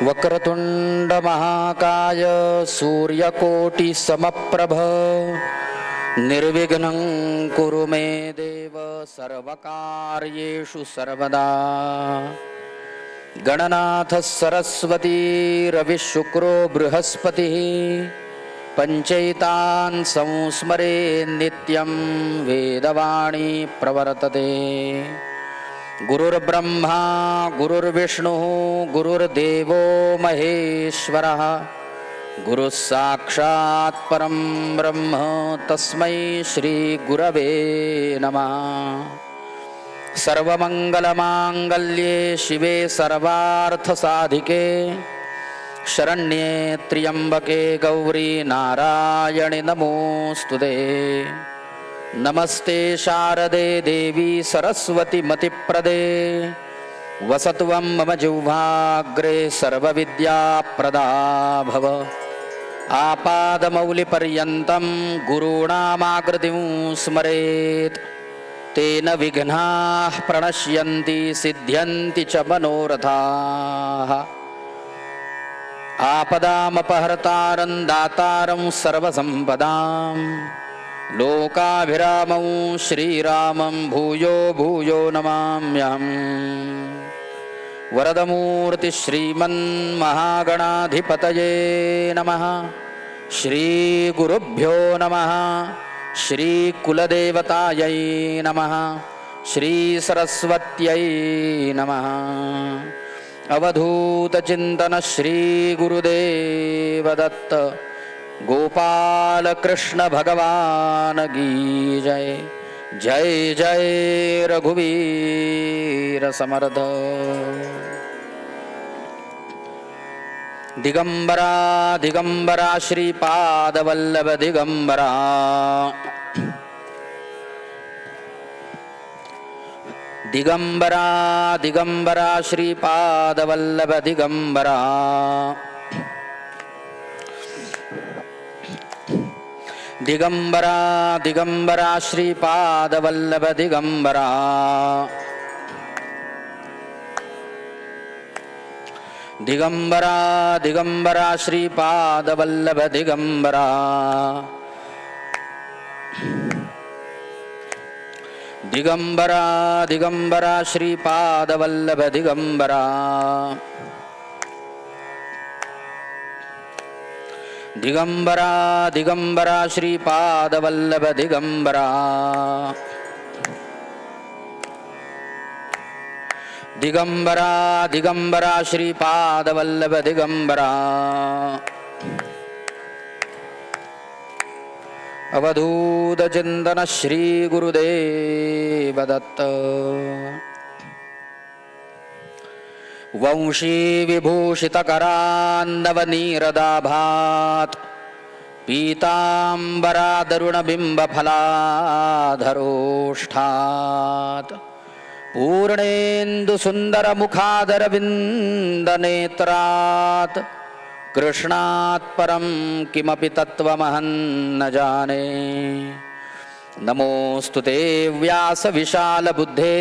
वक्रतुंड महाकाय सूर्यकोटि समप्रभ निर्विघ्नं कुरु मे देव सर्वकार्येषु सर्वदा। गणनाथ सरस्वती रविशुक्रो बृहस्पतिः पंचैतान् संस्मरे नित्यं वेदवाणी प्रवर्तते। गुरुर्ब्रह्मा गुरुर्विष्णुः गुरुर्देवो महेश्वरः गुरुः साक्षात् परं ब्रह्म तस्मै श्री गुरवे नमः। सर्वमंगलमांगल्ये शिवे सर्वार्थसाधिके शरण्ये त्र्यंबके गौरी नारायणि नमोस्तुते। नमस्ते शारदे देवी सरस्वती मतिप्रदे वसत्वं मम जिह्वाग्रे सर्वविद्याप्रदा भव। आपादमौलिपर्यन्तं गुरूणामाकृतिं स्मरेत् तेन विघ्नाः प्रणश्यन्ति सिद्ध्यन्ति च मनोरथाः। आपदामपहर्तारं दातारं सर्वसम्पदां लोकाभिरामं श्रीरामं भूयो भूयो नमाम्यहम्। वरदमूर्ति श्रीमन्महागणाधिपतये नमः। श्रीगुरुभ्यो नमः। श्रीकुलदेवतायै नमः। श्रीसरस्वत्यै नमः। अवधूतचिन्तन श्रीगुरुदेवदत्त गोपालकृष्ण भगवान की जय। जय जय रघुवीर समर्थ। दिगंबरा दिगंबरा श्रीपादवल्लभ दिगंबरा दिगंबरा दिगंबरा श्रीपादवल्लभ दिगंबरा दिगंबरा दिगंबरा श्रीपादवल्लभ दिगंबरा दिगंबरा दिगंबरा श्रीपादवल्लभ दिगंबरा दिगंबरा दिगंबरा श्रीपादवल्लभ दिगंबरा दिगंबरा दिगंबरा श्रीपादवल्लभ दिगंबरा दिगंबरा दिगंबरा श्रीपादवल्लभ दिगंबरा अवधूत चिंतन श्री गुरुदेवदत्त। वंशी विभूषितकरान्नवनीरदाभात् पीताम्बरादरुणबिम्बफलाधरोष्ठात् पूर्णेन्दुसुन्दरमुखादरविन्दनेत्रात् कृष्णात् परं किमपि तत्त्वमहं न जाने। नमोऽस्तु ते व्यासविशालबुद्धे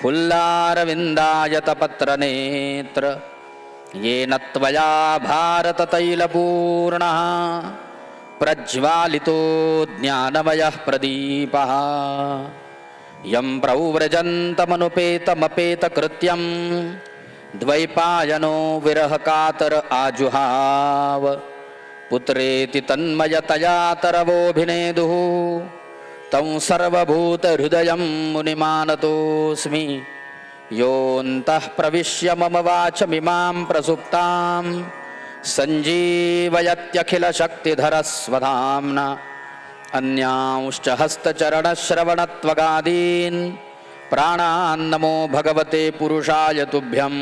फुल्लारविन्दायतपत्रनेत्र येन त्वया भारततैलपूर्णः प्रज्वालितो ज्ञानमयः प्रदीपः। यं प्रव्रजन्तमनुपेतमपेतकृत्यं द्वैपायनो विरहकातर आजुहाव। पुत्रेति तन्मयतया तरवोऽभिनेदुः तं सर्वभूतहृदयं मुनिमानतोऽस्मि। योऽन्तः प्रविश्य मम वाचमिमां प्रसुप्तां सञ्जीवयत्यखिलशक्तिधरस्वधाम्ना। अन्यांश्च हस्तचरणश्रवणत्वगादीन् प्राणान्नमो भगवते पुरुषाय तुभ्यं।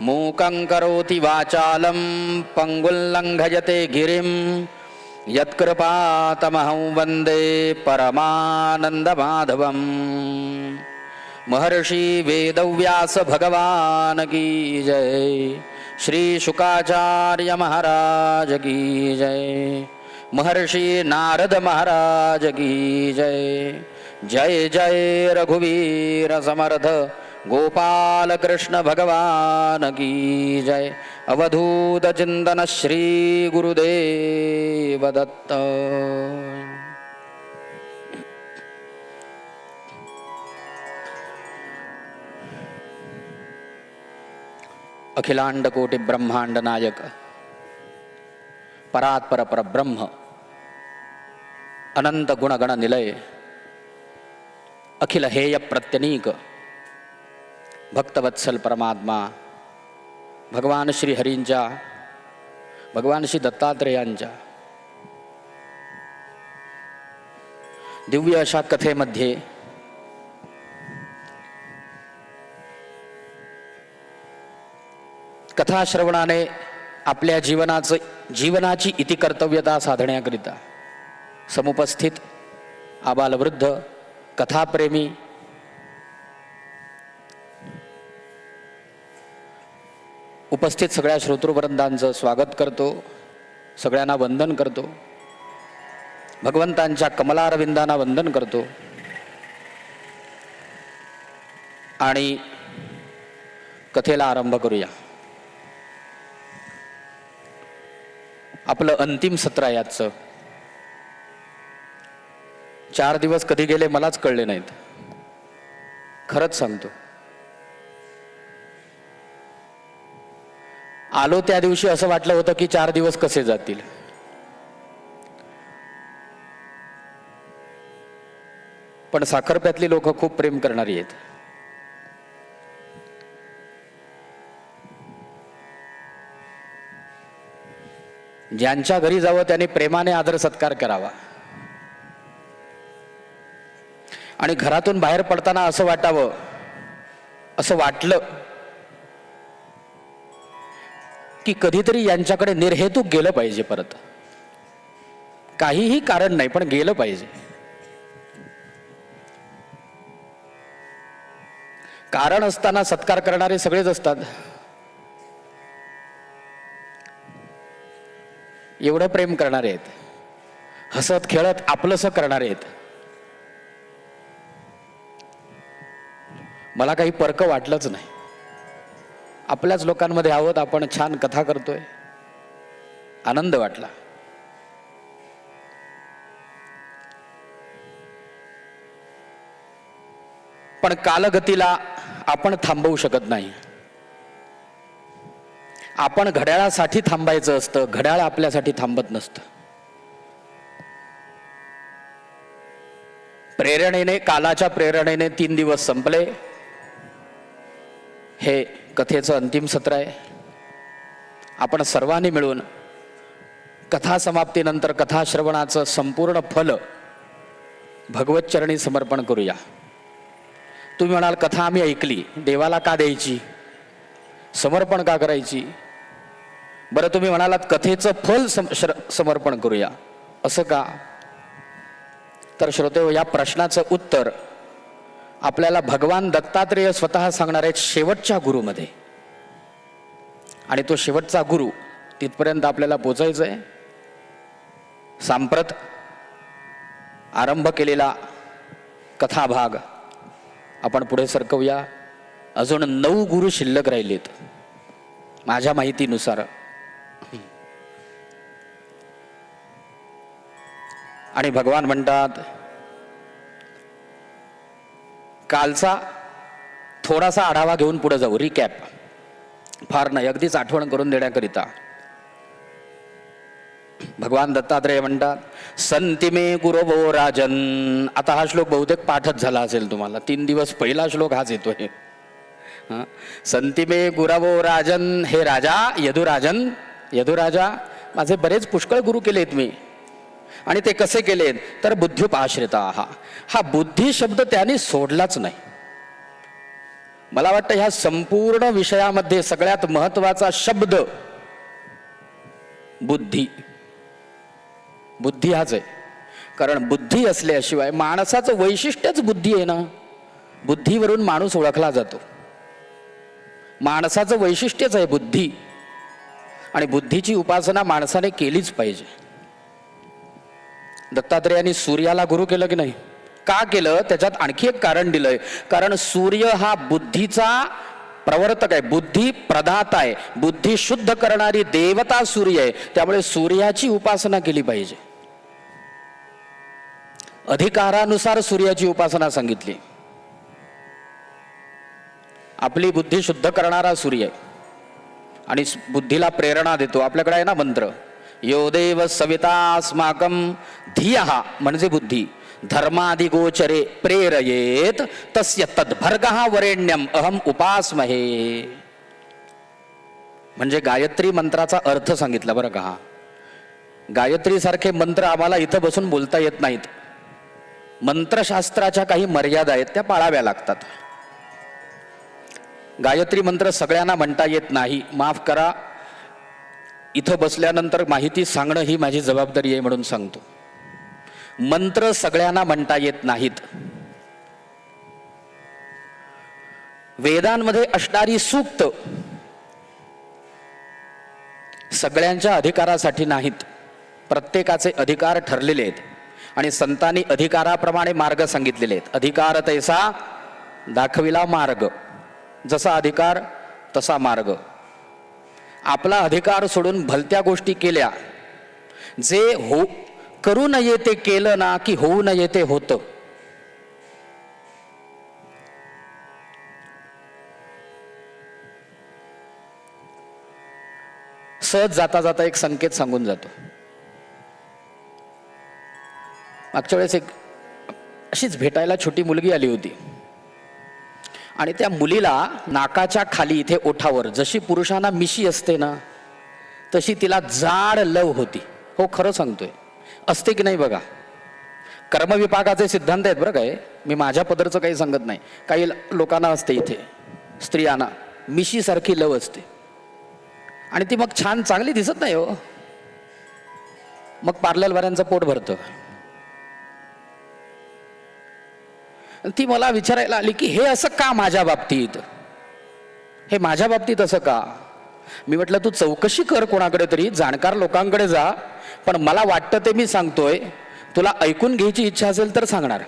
मूकं करोति वाचालं पङ्गुल्लङ्घयते गिरिं यत्कृपातमहं वन्दे परमानन्दमाधवम्। महर्षि वेदव्यास भगवान की जय, श्री शुकाचार्य महाराज की जय, महर्षि नारद महाराज की जय, जय जय रघुवीर समर्थ गोपाल कृष्ण भगवान की जय, अवधूत चिंतन श्री गुरुदेव दत्त। अखिलांड कोटि ब्रह्मांड नायक परात्पर परब्रह्म अनंत गुणगण निलय अखिल हेय प्रत्यनीक भक्तवत्सल परमात्मा भगवान श्री हरींच्या भगवान श्री दत्तात्रेयांच्या दिव्य अशा कथेमध्ये कथा श्रवणाने आपल्या जीवनाची इतिकर्तव्यता साधण्याकरिता समुपस्थित आबालवृद्ध कथाप्रेमी उपस्थित सगळ्या श्रोतृवृंदांचं स्वागत करतो, सगळ्यांना वंदन करतो, भगवंतांच्या कमलारविंदांना वंदन करतो आणि कथेला आरंभ करूया। आपलं अंतिम सत्र आहे आजचं। 4 दिवस कधी गेले मलाच कळले नाहीत, खरंच सांगतो। आलो त्या दिवशी असं वाटलं होतं की 4 दिवस कसे जातील, पण साखरप्यातली लोक खूप प्रेम करणारी आहेत। ज्यांच्या घरी जावं त्याने प्रेमाने आदर सत्कार करावा आणि घरातून बाहेर पडताना असं वाटावं, असं वाटलं की कधीतरी यांच्याकडे निर्हेतुक गेलं पाहिजे, परत काहीही कारण नाही पण गेलं पाहिजे। कारण असताना सत्कार करणारे सगळेच असतात, एवढं प्रेम करणारे आहेत, हसत खेळत आपलंसं करणारे आहेत। मला काही परक वाटलंच नाही, आपल्याच लोकांमध्ये आहोत आपण, छान कथा करतोय, आनंद वाटला। पण कालगतीला आपण थांबवू शकत नाही। आपण घड्याळासाठी थांबायचं असतं, घड्याळ आपल्यासाठी थांबत नसतं। प्रेरणेने, कालाच्या प्रेरणेने 3 दिवस संपले। हे कथेचं अंतिम सत्र आहे। आपण सर्वांनी मिळून कथा समाप्तीनंतर कथा श्रवणाचं संपूर्ण फल भगवत चरणी समर्पण करूया। तुम्ही म्हणाल कथा आम्ही ऐकली, देवाला का द्यायची, समर्पण का करायची? बरं, तुम्ही म्हणालात कथेचं फल समर्पण करूया, असं का? तर श्रोते, या प्रश्नाचं उत्तर आपल्याला भगवान दत्तात्रेय स्वतः सांगणार आहेत शेवटच्या गुरुमध्ये, आणि तो शेवटचा गुरु तिथपर्यंत आपल्याला पोचायचं आहे। सांप्रत आरंभ केलेला कथाभाग आपण पुढे सरकवूया। अजून 9 गुरु शिल्लक राहिलेत माझ्या माहितीनुसार, आणि भगवान म्हणतात कालचा थोडासा आढावा घेऊन पुढे जाऊ, रिकॅप, फार नाही, अगदीच आठवण करून देण्याकरिता। भगवान दत्तात्रेय म्हणतात संतिमे गुरवो राजन। आता हा श्लोक बहुतेक पाठच झाला असेल तुम्हाला, 3 दिवस पहिला श्लोक हाच येतोय। संतिमे गुरवो राजन, हे राजा यदुराजन, यदुराजा, माझे बरेच पुष्कळ गुरु केलेत मी, आणि ते कसे केलेत तर बुद्ध्युपाश्रिता। हा बुद्धी शब्द त्याने सोडलाच नाही। मला वाटतं ह्या संपूर्ण विषयामध्ये सगळ्यात महत्वाचा शब्द बुद्धी, बुद्धी हाच आहे। कारण बुद्धी असल्याशिवाय, माणसाचं वैशिष्ट्यच बुद्धी आहे ना, बुद्धीवरून माणूस ओळखला जातो. माणसाचं वैशिष्ट्यच आहे बुद्धी, आणि बुद्धीची उपासना माणसाने केलीच पाहिजे. दत्तात्रेयांनी सूर्याला गुरु केलं की नाही? का केलं? त्याच्यात आणखी एक कारण दिलंय. कारण सूर्य हा बुद्धीचा प्रवर्तक आहे, बुद्धी प्रदाता आहे, बुद्धी शुद्ध करणारी देवता सूर्य आहे. त्यामुळे सूर्याची उपासना केली पाहिजे. अधिकारानुसार सूर्याची उपासना सांगितली. आपली बुद्धी शुद्ध करणारा सूर्य आहे आणि बुद्धीला प्रेरणा देतो. आपल्याकडे आहे ना मंत्र, यो देव सविता अस्माकं धियः, म्हणजे बुद्धी, धर्मादिगोचरे प्रेरयेत तस्य तद्भर्गः वरेण्यम अहम उपासमहे. म्हणजे गायत्री मंत्राचा अर्थ सांगितला बरं का. गायत्री सारखे मंत्र आम्हाला इथं बसून बोलता येत नाहीत. मंत्रशास्त्राच्या काही मर्यादा आहेत, त्या पाळाव्या लागतात. गायत्री मंत्र सगळ्यांना म्हणता येत नाही, माफ करा. इथं बसल्यानंतर माहिती सांगणं ही माझी जबाबदारी आहे म्हणून सांगतो. मंत्र सगळ्यांना म्हणता येत नाहीत. वेदांमध्ये असणारी सूक्त सगळ्यांच्या अधिकारासाठी नाहीत. प्रत्येकाचे अधिकार ठरलेले आहेत आणि संतांनी अधिकाराप्रमाणे मार्ग सांगितलेले आहेत. अधिकार तैसा दाखविला मार्ग, जसा अधिकार तसा मार्ग. आपला अधिकार सोडून भलत्या गोष्टी केल्या, जे करू नये ते केलं ना की होऊ नये ते होतं. सहज जाता जाता एक संकेत सांगून जातो. मागच्या वेळेस एक अशीच भेटायला छोटी मुलगी आली होती आणि त्या मुलीला नाकाच्या खाली इथे ओठावर जशी पुरुषांना मिशी असते ना, तशी तिला जाड लव होती. हो, खरं सांगतोय. असते की नाही बघा. कर्मविपाकाचे सिद्धांत आहेत बरं काय, मी माझ्या पदरचं काही सांगत नाही. काही लोकांना असते इथे, स्त्रियांना मिशीसारखी लव असते आणि ती मग छान चांगली दिसत नाही हो. मग पार्लरवाल्यांचं पोट भरतं. ती मला विचारायला आली की हे असं का माझ्या बाबतीत, हे माझ्या बाबतीत असं का? मी म्हटलं तू चौकशी कर कोणाकडे तरी, जाणकार लोकांकडे जा. पण मला वाटतं ते मी सांगतोय, तुला ऐकून घ्यायची इच्छा असेल तर सांगणार.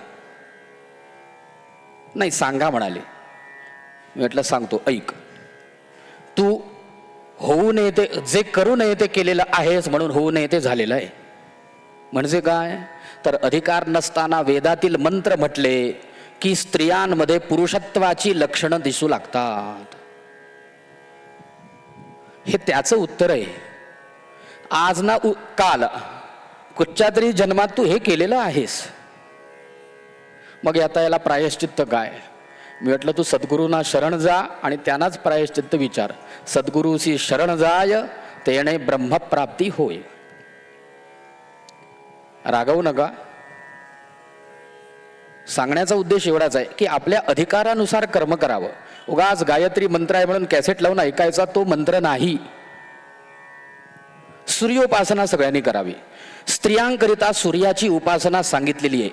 नाही, सांगा म्हणाले. मी म्हटलं सांगतो, ऐक. तू होऊ नये ते, जे करू नये ते केलेलं आहेस म्हणून होऊ नये ते झालेलं आहे. म्हणजे काय तर अधिकार नसताना वेदातील मंत्र म्हटले की स्त्रियांमध्ये पुरुषत्वाची लक्षणं दिसू लागतात. हे त्याचं उत्तर आहे. आज ना काल कुठच्या तरी जन्मात तू हे केलेलं आहेस. मग आता याला प्रायश्चित्त काय? मी म्हटलं तू सद्गुरूंना शरण जा आणि त्यांनाच प्रायश्चित्त विचार. सद्गुरूसी शरण जाय तेणे ब्रह्मप्राप्ती होय. रागवू नका. सांगण्याचा उद्देश एवढाच आहे की आपल्या अधिकारानुसार कर्म करावं. उगाच गायत्री मंत्र आहे म्हणून कॅसेट लावून ऐकायचा तो मंत्र नाही. सूर्योपासना सगळ्यांनी करावी. स्त्रियांकरिता सूर्याची उपासना सांगितलेली आहे.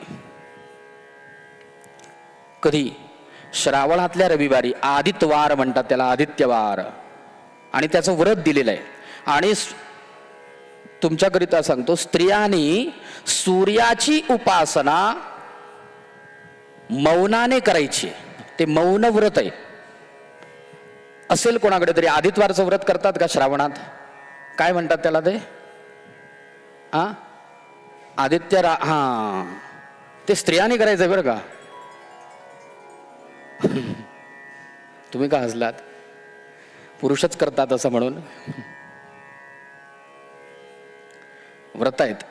कधी? श्रावणातल्या रविवारी, आदित्यवार म्हणतात त्याला, आदित्यवार, आणि त्याचं व्रत दिलेलं आहे. आणि तुमच्याकरिता सांगतो, स्त्रियांनी सूर्याची उपासना मौनाने करायची. ते मौन व्रत आहे. असेल कोणाकडे तरी, आदित्यवारचं व्रत करतात का श्रावणात? काय म्हणतात त्याला ते? ते स्त्रियांनी करायचंय बरं का. तुम्ही का हसलात? पुरुषच करतात असं म्हणून. व्रत आहेत.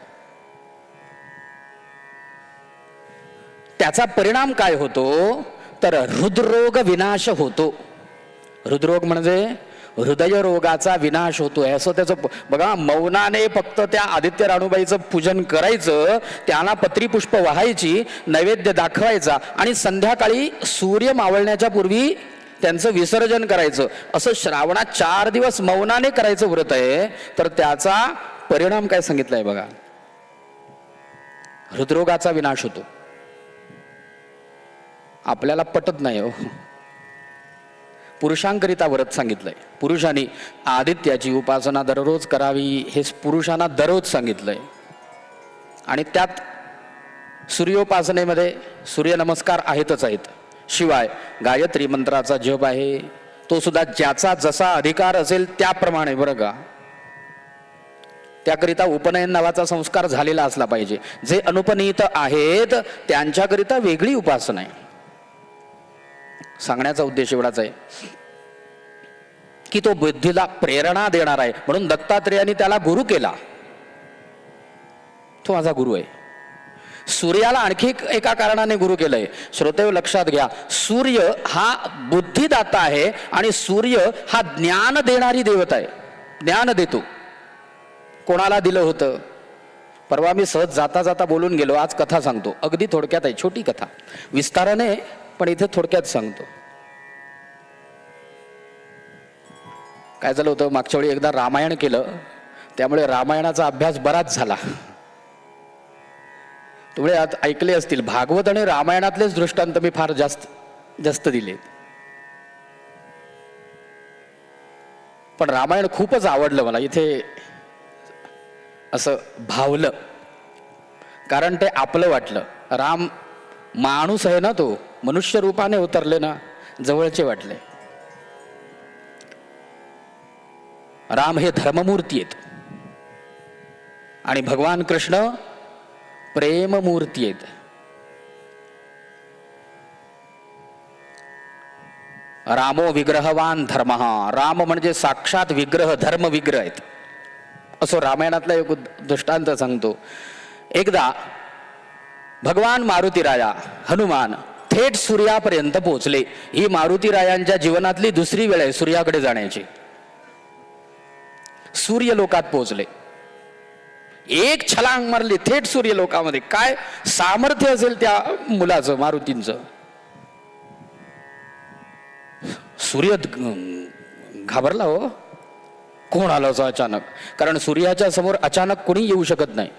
त्याचा परिणाम काय होतो तर हृदरोग विनाश होतो. हृदरोग म्हणजे हृदय रोगाचा विनाश होतोय असं त्याचं. बघा, मौनाने फक्त त्या आदित्य राणूबाईचं पूजन करायचं, त्यांना पत्री पुष्प वाहायची, नैवेद्य दाखवायचा आणि संध्याकाळी सूर्य मावळण्याच्या पूर्वी त्यांचं विसर्जन करायचं. असं श्रावणात 4 दिवस मौनाने करायचं व्रत आहे. तर त्याचा परिणाम काय सांगितलाय बघा, हृदरोगाचा विनाश होतो. आपल्याला पटत नाही हो. पुरुषांकरिता व्रत सांगितलंय. पुरुषांनी आदित्याची उपासना दररोज करावी हे पुरुषांना दररोज सांगितलंय. आणि त्यात सूर्योपासनेमध्ये सूर्यनमस्कार आहेतच आहेत. शिवाय गायत्री मंत्राचा जप आहे, तो सुद्धा ज्याचा जसा अधिकार असेल त्याप्रमाणे, बरं का. त्याकरिता उपनयन नावाचा संस्कार झालेला असला पाहिजे. जे अनुपनीत आहेत त्यांच्याकरिता वेगळी उपासना आहे. सांगण्याचा उद्देश एवढाच आहे की तो बुद्धीला प्रेरणा देणार आहे, म्हणून दत्तात्रेयांनी त्याला गुरु केला. तो माझा गुरु आहे. सूर्याला आणखी एका कारणाने गुरु केलंय. श्रोतेव लक्षात घ्या, सूर्य हा बुद्धिदाता आहे आणि सूर्य हा ज्ञान देणारी देवता आहे. ज्ञान देतो. कोणाला दिलं होतं? परवा मी सहज जाता जाता बोलून गेलो. आज कथा सांगतो, अगदी थोडक्यात आहे, छोटी कथा, विस्ताराने पण इथे थोडक्यात सांगतो. काय झालं होतं, मागच्या वेळी एकदा रामायण केलं, त्यामुळे रामायणाचा अभ्यास बराच झाला. तुम्ही आज ऐकले असतील, भागवत आणि रामायणातलेच दृष्टांत मी फार जास्त दिले. पण रामायण खूपच आवडलं मला. इथे असं भावलं, कारण ते आपलं वाटलं. राम माणूस आहे ना, तो मनुष्य रूपाने उतरले ना, जवळचे वाटले. राम हे धर्ममूर्ती आहेत आणि भगवान कृष्ण प्रेममूर्ती आहेत. रामो विग्रहवान धर्म. राम म्हणजे साक्षात विग्रह, धर्म विग्रह आहेत. असं रामायणातला एक दृष्टांत सांगतो. एकदा भगवान मारुतीराया हनुमान थेट सूर्यापर्यंत पोहोचले. ही मारुतीरायांच्या जीवनातली दुसरी वेळ आहे सूर्याकडे जाण्याची. सूर्यलोकात पोहोचले, एक छलांग मारली थेट सूर्यलोकामध्ये. काय सामर्थ्य असेल त्या मुलाचं, मारुतींचं. सूर्य घाबरला हो. कोण आलं असं अचानक? कारण सूर्याच्या समोर अचानक कुणी येऊ शकत नाही.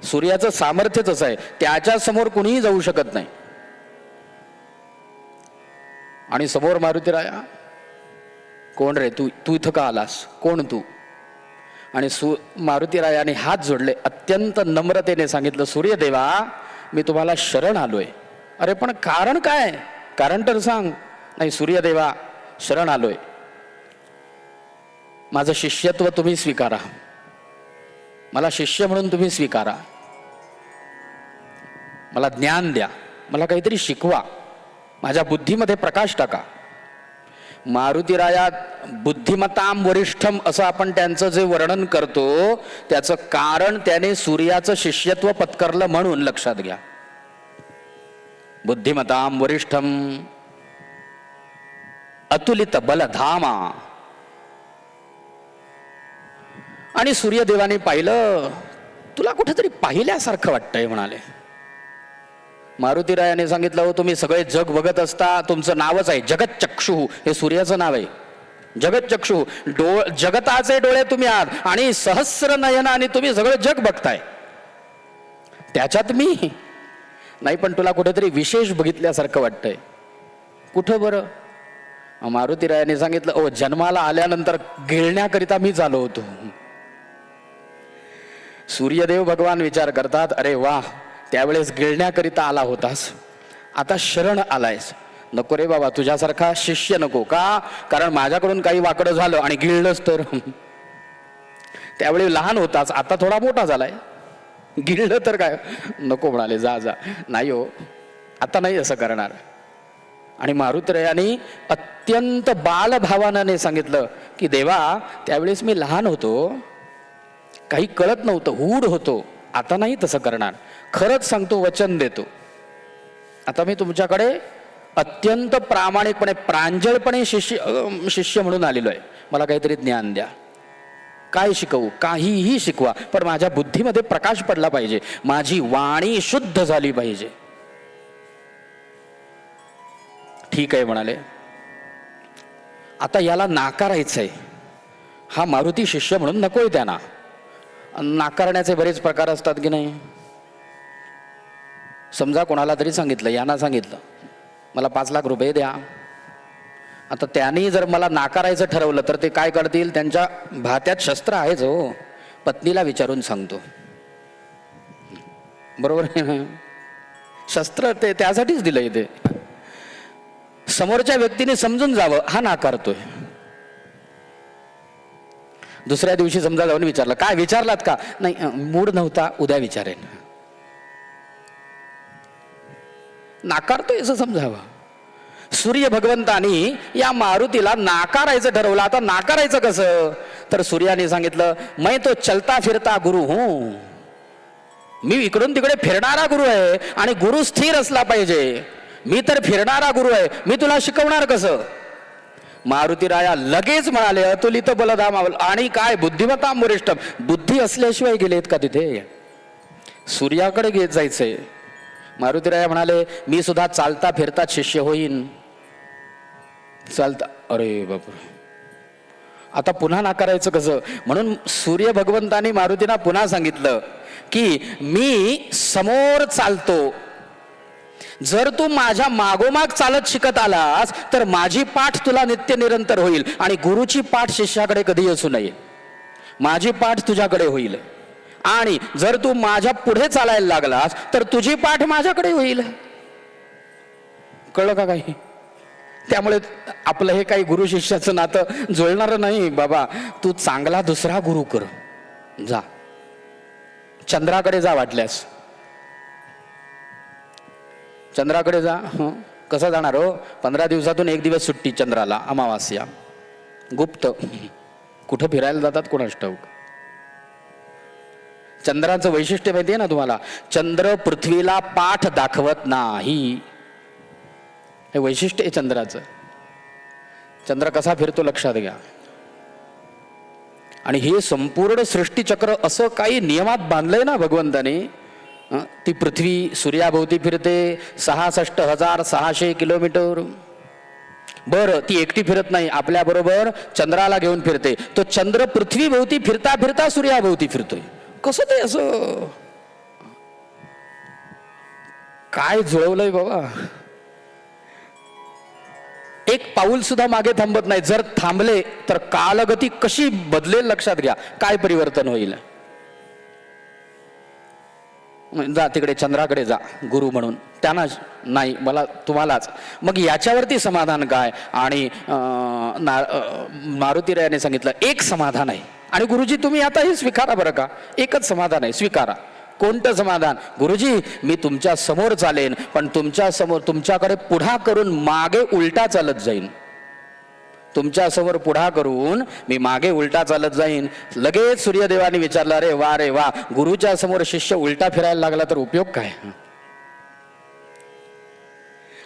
सूर्याचं सामर्थ्यच असं आहे, त्याच्या समोर कुणीही जाऊ शकत नाही. आणि समोर मारुतीराया, कोण रे तू? तू इथं का आलास? कोण तू? आणि मारुतीरायाने हात जोडले, अत्यंत नम्रतेने सांगितलं, सूर्यदेवा, मी तुम्हाला शरण आलोय. अरे पण कारण काय? कारण तर सांग. नाही सूर्यदेवा, शरण आलोय, माझं शिष्यत्व तुम्ही स्वीकारा, मला शिष्य म्हणून तुम्ही स्वीकारा, मला ज्ञान द्या, मला काहीतरी शिकवा, माझ्या बुद्धीमध्ये प्रकाश टाका. मारुतीराया बुद्धिमताम वरिष्ठम असं आपण त्यांचं जे वर्णन करतो त्याचं कारण त्याने सूर्याचं शिष्यत्व पत्करलं म्हणून लक्षात घ्या. बुद्धिमताम वरिष्ठम अतुलित बलधामा. आणि सूर्यदेवाने पाहिलं, तुला कुठेतरी पाहिल्यासारखं वाटतंय म्हणाले. मारुतीरायाने सांगितलं, हो तुम्ही सगळे जग बघत असता, तुमचं नावच आहे जगतचक्षु, हे सूर्याचं नाव आहे. जगतचक्षु, जगताचे डोळे तुम्ही आहात आणि सहस्र नयन, आणि तुम्ही सगळं जग बघताय. त्याच्यात मी नाही, पण तुला कुठेतरी विशेष बघितल्यासारखं वाटतंय. कुठं बरं? मारुतीरायाने सांगितलं, ओ जन्माला आल्यानंतर गिळण्याकरिता मीच आलो होतो. सूर्यदेव भगवान विचार करतात, अरे वा, त्यावेळेस गिळण्याकरिता आला होतास, आता शरण आलायस. नको रे बाबा, तुझ्यासारखा शिष्य नको. का? कारण माझ्याकडून काही वाकडं झालं आणि गिळलंच तर. त्यावेळी लहान होतास, आता थोडा मोठा झालाय, गिळलं तर काय? नको म्हणाले, जा जा. नाही हो, आता नाही असं करणार. आणि मारुतीरायाने अत्यंत बालभावानाने सांगितलं की देवा, त्यावेळेस मी लहान होतो, काही कळत नव्हतं, हूड होतो, आता नाही तसं करणार. खरंच सांगतो, वचन देतो, आता मी तुमच्याकडे अत्यंत प्रामाणिकपणे, प्रांजळपणे शिष्य म्हणून आलेलो आहे. मला काहीतरी ज्ञान द्या. काय शिकवू? काहीही शिकवा, पण माझ्या बुद्धीमध्ये प्रकाश पडला पाहिजे, माझी वाणी शुद्ध झाली पाहिजे. ठीक आहे म्हणाले. आता याला नाकारायचंय, हा मारुती शिष्य म्हणून नकोय त्यांना. नाकारण्याचे बरेच प्रकार असतात की नाही. समजा कोणाला तरी सांगितलं, यांना सांगितलं, मला 5 लाख रुपये द्या. आता त्यांनी जर मला नाकारायचं ठरवलं तर ते काय करतील? त्यांच्या भात्यात शस्त्र आहेच हो. पत्नीला विचारून सांगतो, बरोबर आहे ना? शस्त्र ते त्यासाठीच दिलंय. ते समोरच्या व्यक्तीने समजून जावं हा नाकारतोय. दुसऱ्या दिवशी समजा जाऊन विचारलं, काय विचारलात का? नाही, मूड नव्हता, उद्या विचारेन. नाकारतोय असं समजावं. सूर्य भगवंतानी या मारुतीला नाकारायचं ठरवलं. आता नाकारायचं कसं? तर सूर्याने सांगितलं, मैं तो चलता फिरता गुरु हूं. मी इकडून तिकडे फिरणारा गुरु आहे आणि गुरु स्थिर असला पाहिजे. मी तर फिरणारा गुरु आहे, मी तुला शिकवणार कसं? मारुती राया लगेच म्हणाले, अतुलित बलधाम. आणि काय बुद्धिमत्ता वरिष्ठ, बुद्धी असल्याशिवाय गेलेत का तिथे? सूर्याकडे घेत जायचंय. मारुती राया म्हणाले, मी सुद्धा चालता फिरता शिष्य होईन. चालता, अरे बापरे, आता पुन्हा नाकारायचं कसं? म्हणून सूर्य भगवंतानी मारुतींना पुन्हा सांगितलं की मी समोर चालतो. जर तू माझ्या मागोमाग चालत शिकत आलास तर माझी पाठ तुला नित्य निरंतर होईल. आणि गुरुची पाठ शिष्याकडे कधी असू नये. माझी पाठ तुझ्याकडे होईल. आणि जर तू माझ्या पुढे चालायला लागलास तर तुझी पाठ माझ्याकडे होईल. कळलं का काही? त्यामुळे आपलं हे काही गुरु शिष्याचं नातं जुळणार नाही. बाबा तू चांगला दुसरा गुरु कर. जा चंद्राकडे जा, वाटल्यास चंद्राकडे जा. कसं जाणार हो? 15 दिवसातून 1 दिवस सुट्टी चंद्राला, अमावास्या. गुप्त कुठं फिरायला जातात कोणास ठाऊक. चंद्राचं वैशिष्ट्य माहिती आहे ना तुम्हाला? चंद्र पृथ्वीला पाठ दाखवत नाही. हे वैशिष्ट्य आहे चंद्राचं. चंद्र कसा फिरतो लक्षात घ्या. आणि हे संपूर्ण सृष्टीचक्र असं काही नियमात बांधलंय ना भगवंताने. ती पृथ्वी सूर्याभोवती फिरते 66,600 किलोमीटर. बरं, ती एकटी फिरत नाही, आपल्या बरोबर चंद्राला घेऊन फिरते. तो चंद्र पृथ्वी भोवती फिरता फिरता सूर्याभोवती फिरतोय. कसं ते असं काय जुळवलंय बाबा? एक पाऊल सुद्धा मागे थांबत नाही. जर थांबले तर कालगती कशी बदलेल लक्षात घ्या. काय परिवर्तन होईल? जा तिकडे चंद्राकडे जा गुरु म्हणून. त्यांना नाही, मला तुम्हालाच. मग याच्यावरती समाधान काय? आणि मारुती रायाने सांगितलं एक समाधान आहे. आणि गुरुजी तुम्ही आता हे स्वीकारा बरं का. एकच समाधान आहे, स्वीकारा. कोणतं समाधान? गुरुजी मी तुमच्या समोर चालेन, पण तुमच्या समोर तुमच्याकडे पुढा करून मागे उलटा चालत जाईन. तुमच्या समोर पुढा करून मी मागे उलटा चालत जाईन. लगेच सूर्यदेवाने विचारलं, अरे वा रे वा, गुरुच्या समोर शिष्य उलटा फिरायला लागला तर उपयोग काय?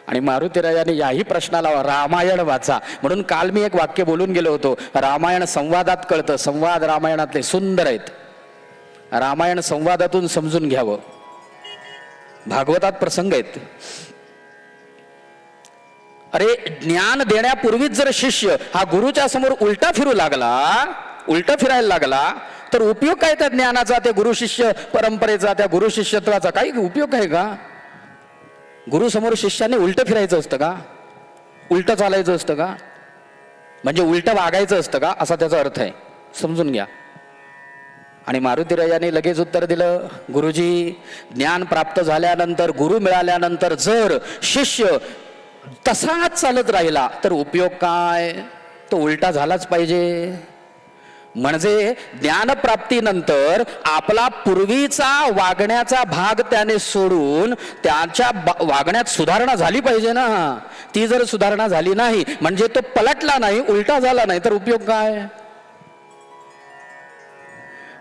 आणि मारुतीरायाने याही प्रश्नाला रामायण वाचा म्हणून काल मी एक वाक्य बोलून गेलो होतो. रामायण संवादात कळतं. संवाद रामायणातले सुंदर आहेत. रामायण संवादातून समजून घ्यावं. भागवतात प्रसंग आहेत. अरे ज्ञान देण्यापूर्वीच जर शिष्य हा गुरुच्या समोर उलटा फिरू लागला, उलटा फिरायला लागला तर उपयोग काय त्या ज्ञानाचा, त्या गुरु शिष्य परंपरेचा, त्या गुरु शिष्यत्वाचा काही उपयोग आहे का? गुरु समोर शिष्याने उलट फिरायचं असतं का? उलट चालायचं असतं का? म्हणजे उलट वागायचं असतं का? असा त्याचा अर्थ आहे. समजून घ्या. आणि मारुतीरायाने लगेच उत्तर दिलं, गुरुजी ज्ञान प्राप्त झाल्यानंतर, गुरु मिळाल्यानंतर जर शिष्य तसाच चालत राहिला तर उपयोग काय? तो उलटा झालाच पाहिजे. म्हणजे ज्ञानप्राप्तीनंतर आपला पूर्वीचा वागण्याचा भाग त्याने सोडून त्याच्या वागण्यात सुधारणा झाली पाहिजे ना. ती जर सुधारणा झाली नाही म्हणजे तो पलटला नाही, उलटा झाला नाही तर उपयोग काय?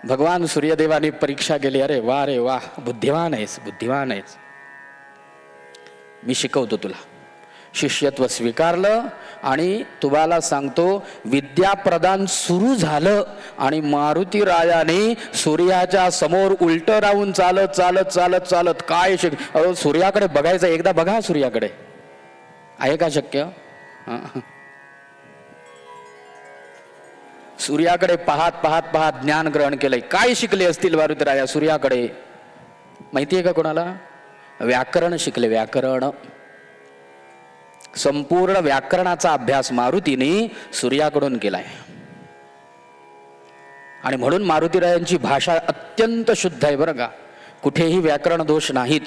भगवान सूर्यदेवाने परीक्षा केली. अरे वा रे वा, बुद्धिमान आहेस, बुद्धिमान आहेस, मी शिकवतो तुला. शिष्यत्व स्वीकारलं आणि तुम्हाला सांगतो विद्या प्रदान सुरू झालं. आणि मारुती रायाने सूर्याच्या समोर उलट राहून चालत चालत चालत चालत काय सूर्याकडे बघायचं. एकदा बघा सूर्याकडे, आहे का शक्य? सूर्याकडे पाहत पाहत पाहत ज्ञान ग्रहण केलंय. काय शिकले असतील मारुती राया सूर्याकडे? माहिती आहे का कोणाला? व्याकरण शिकले. व्याकरण संपूर्ण व्याकरणाचा अभ्यास मारुतीने सूर्याकडून केलाय. आणि म्हणून मारुतीरायांची भाषा अत्यंत शुद्ध आहे बरं का. कुठेही व्याकरण दोष नाहीत,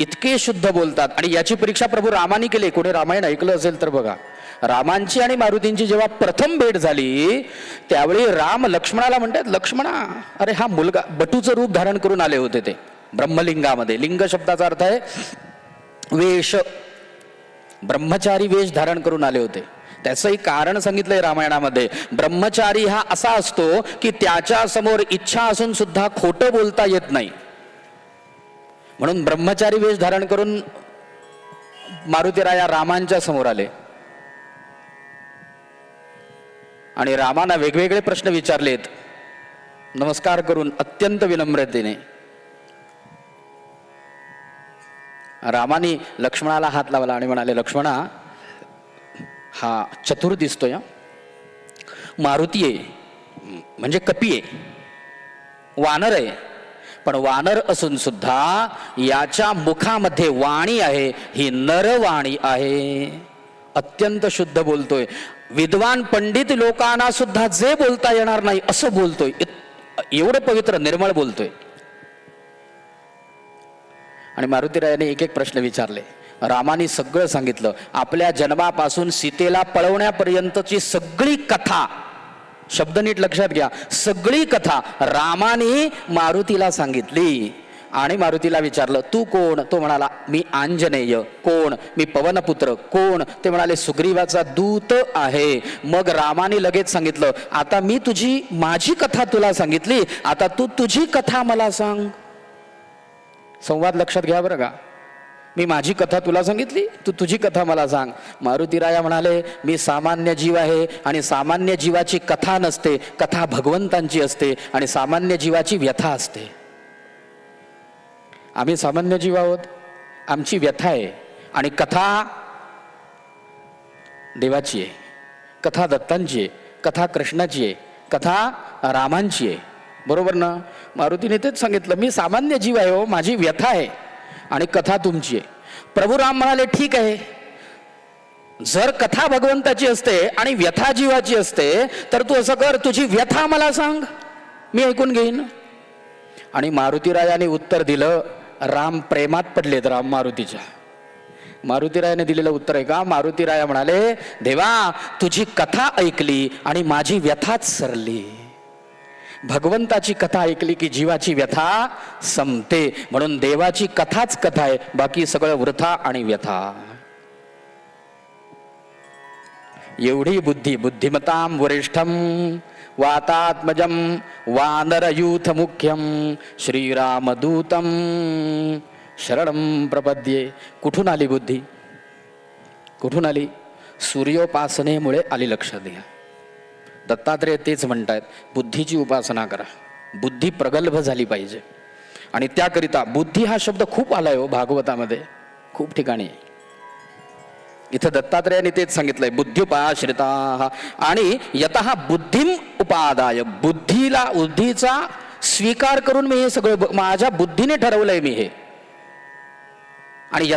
इतके शुद्ध बोलतात. आणि याची परीक्षा प्रभू रामाने केली. कोणी रामायण ऐकलं असेल तर बघा, रामांची आणि मारुतींची जेव्हा प्रथम भेट झाली त्यावेळी राम लक्ष्मणाला म्हणतात, लक्ष्मणा, अरे हा मुलगा, बटूचं रूप धारण करून आले होते ते ब्रह्मलिंगामध्ये. लिंग शब्दाचा अर्थ आहे वेश, ब्रह्मचारी वेश धारण करून आले होते. त्याचंही कारण सांगितलंय रामायणामध्ये. ब्रह्मचारी हा असा असतो की त्याच्या समोर इच्छा असून सुद्धा खोटं बोलता येत नाही. म्हणून ब्रह्मचारी वेश धारण करून मारुतीराया रामांच्या समोर आले आणि रामांना वेगवेगळे प्रश्न विचारलेत नमस्कार करून, अत्यंत विनम्रतेने. रामाने लक्ष्मणाला हात लावला आणि म्हणाले, लक्ष्मणा, हा चतुर दिसतोय, मारुती आहे म्हणजे कपी आहे, वानर आहे, पण वानर असून सुद्धा याच्या मुखामध्ये वाणी आहे, ही नरवाणी आहे. अत्यंत शुद्ध बोलतोय. विद्वान पंडित लोकांना सुद्धा जे बोलता येणार नाही असं बोलतोय. एवढं पवित्र निर्मळ बोलतोय. आणि मारुतीरायाने एक एक प्रश्न विचारले. रामाने सगळं सांगितलं. आपल्या जन्मापासून सीतेला पळवण्यापर्यंतची सगळी कथा, शब्द नीट लक्षात घ्या, सगळी कथा रामाने मारुतीला सांगितली. आणि मारुतीला विचारलं, तू कोण? तो म्हणाला, मी आंजनेय. कोण? मी पवनपुत्र. कोण? ते म्हणाले, सुग्रीवाचा दूत आहे. मग रामाने लगेच सांगितलं, आता मी माझी कथा तुला सांगितली, आता तू तुझी कथा मला सांग. संवाद लक्षात घ्या बरं का. मी माझी कथा तुला सांगितली, तू तुझी कथा मला सांग. मारुतीराया म्हणाले, मी सामान्य जीव आहे आणि सामान्य जीवाची कथा नसते, कथा भगवंतांची असते आणि सामान्य जीवाची व्यथा असते. आम्ही सामान्य जीव आहोत, आमची व्यथा आहे आणि कथा देवाची आहे, कथा दत्तांची आहे, कथा कृष्णाची आहे, कथा रामांची आहे. बरोबर ना? मारुतीने तेच सांगितलं, मी सामान्य जीव आहे हो, माझी व्यथा आहे आणि कथा तुमची आहे. प्रभू राम म्हणाले, ठीक आहे, जर कथा भगवंताची असते आणि व्यथा जीवाची असते तर तू असं कर, तुझी व्यथा मला सांग, मी ऐकून घेईन. आणि मारुतीरायाने उत्तर दिलं. राम प्रेमात पडलेत राम मारुतीच्या. मारुतीरायाने दिलेलं उत्तर आहे का? मारुतीराया म्हणाले, देवा, तुझी कथा ऐकली आणि माझी व्यथाच सरली. भगवंताची कथा ऐकली की जीवाची व्यथा संपते. म्हणून देवाची कथाच कथा आहे, बाकी सगळं वृथा आणि व्यथा. एवढी बुद्धी, बुद्धिमतां वरिष्ठम वातात्मजम वानरयूथ मुख्यम श्रीरामदूतम शरणम प्रपद्ये. कुठून आली बुद्धी? कुठून आली? सूर्योपासनेमुळे आली. लक्षात घ्या. दत्तात्रेय तेच म्हणतात, बुद्धीची उपासना करा, बुद्धी प्रगल्भ झाली पाहिजे. आणि त्याकरिता बुद्धी हा शब्द खूप आलाय हो भागवतामध्ये, खूप ठिकाणी. इथं दत्तात्रेयाने तेच सांगितलंय, बुद्ध्युपाश्रिता. आणि यतः बुद्धिम उपादाय, बुद्धीचा स्वीकार करून मी हे सगळं माझ्या बुद्धीने ठरवलंय मी हे, आणि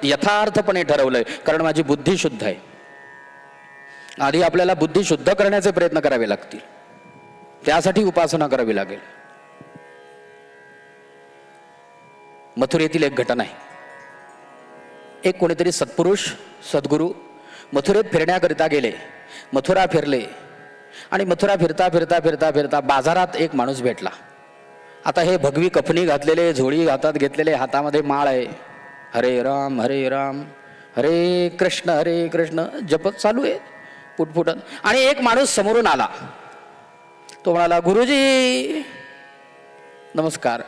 यथार्थपणे ठरवलंय, कारण माझी बुद्धी शुद्ध आहे. आधी आपल्याला बुद्धी शुद्ध करण्याचे प्रयत्न करावे लागतील, त्यासाठी उपासना करावी लागेल. मथुरेतील एक घटना आहे. एक कोणीतरी सत्पुरुष सद्गुरू मथुरेत फिरण्याकरिता गेले. मथुरा फिरले आणि मथुरा फिरता फिरता फिरता फिरता बाजारात एक माणूस भेटला. आता हे भगवी कफनी घातलेले, झोळी हातात घेतलेले, हातामध्ये माळ आहे. हरे राम हरे राम हरे कृष्ण जपत चालू आहे पुटपुटत. आणि एक माणूस समोरून आला. तो म्हणाला, गुरुजी नमस्कार.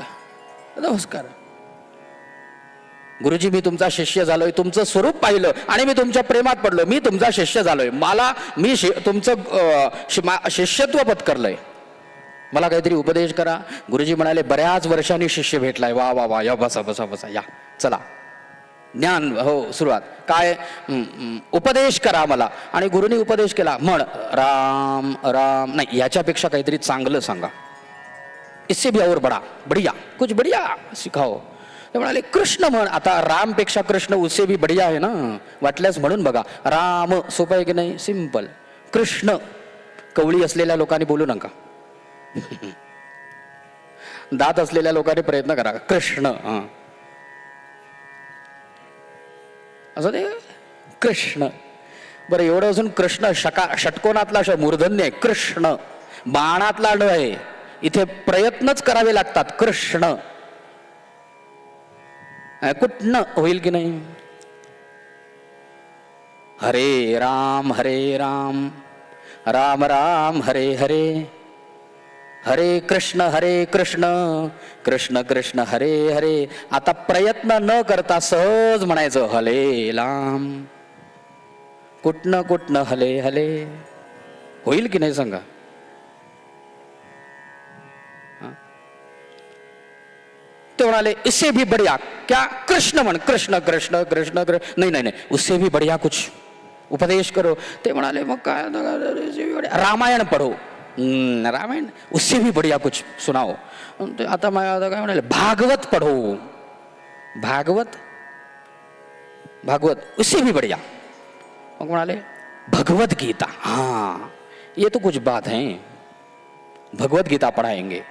नमस्कार गुरुजी, मी तुमचा शिष्य झालोय, तुमचं स्वरूप पाहिलं आणि मी तुमच्या प्रेमात पडलो, मी तुमचा शिष्य झालोय, मी तुमचं शिष्यत्व पत्करलंय, मला काहीतरी उपदेश करा. गुरुजी म्हणाले, बऱ्याच वर्षांनी शिष्य भेटलाय. वा वा वा, या बसा बसा बसा, या चला, ज्ञान हो सुरुवात, काय उपदेश करा मला. आणि गुरुनी उपदेश केला. म्हण राम राम नाही, याच्यापेक्षा काहीतरी चांगलं सांगा, इससे भी और बड़ा बढ़िया कुछ बढ़िया सिखाओ. ते म्हणाले कृष्ण म्हण. आता रामपेक्षा कृष्ण उससे भी बढिया आहे ना, वाटल्यास म्हणून बघा. राम सोपं आहे की नाही, सिंपल. कृष्ण कवळी असलेल्या लोकांनी बोलू नका. दात असलेल्या लोकांनी प्रयत्न करा. कृष्ण असं ते कृष्ण. बरं एवढं असून कृष्ण षटकोनातला मूर्धन्य आहे. कृष्ण बाणातला ड आहे. इथे प्रयत्नच करावे लागतात. कृष्ण कुठनं होईल की नाही. हरे राम राम राम हरे हरे, हरे कृष्ण कृष्ण कृष्ण हरे हरे. आता प्रयत्न न करता सहज म्हणायचं हले राम. कुठनं हले हले होईल की नाही सांगा. ते म्हणाले इससे भी बढ़िया क्या, कृष्ण म्हण. कृष्ण कृष्ण कृष्ण नहीं नहीं नहीं, उससे भी बढ़िया कुछ उपदेश करो. ते म्हणाले मग काय, रामायण पढो. रामायण उससे भी बढ़िया कुछ सुनाओ. आता काय म्हणाले भागवत पढो. भागवत उससे भी बढ़िया. मग म्हणाले भगवत गीता. हाँ ये तो कुछ बात है, भगवत गीता पढ़ाएंगे.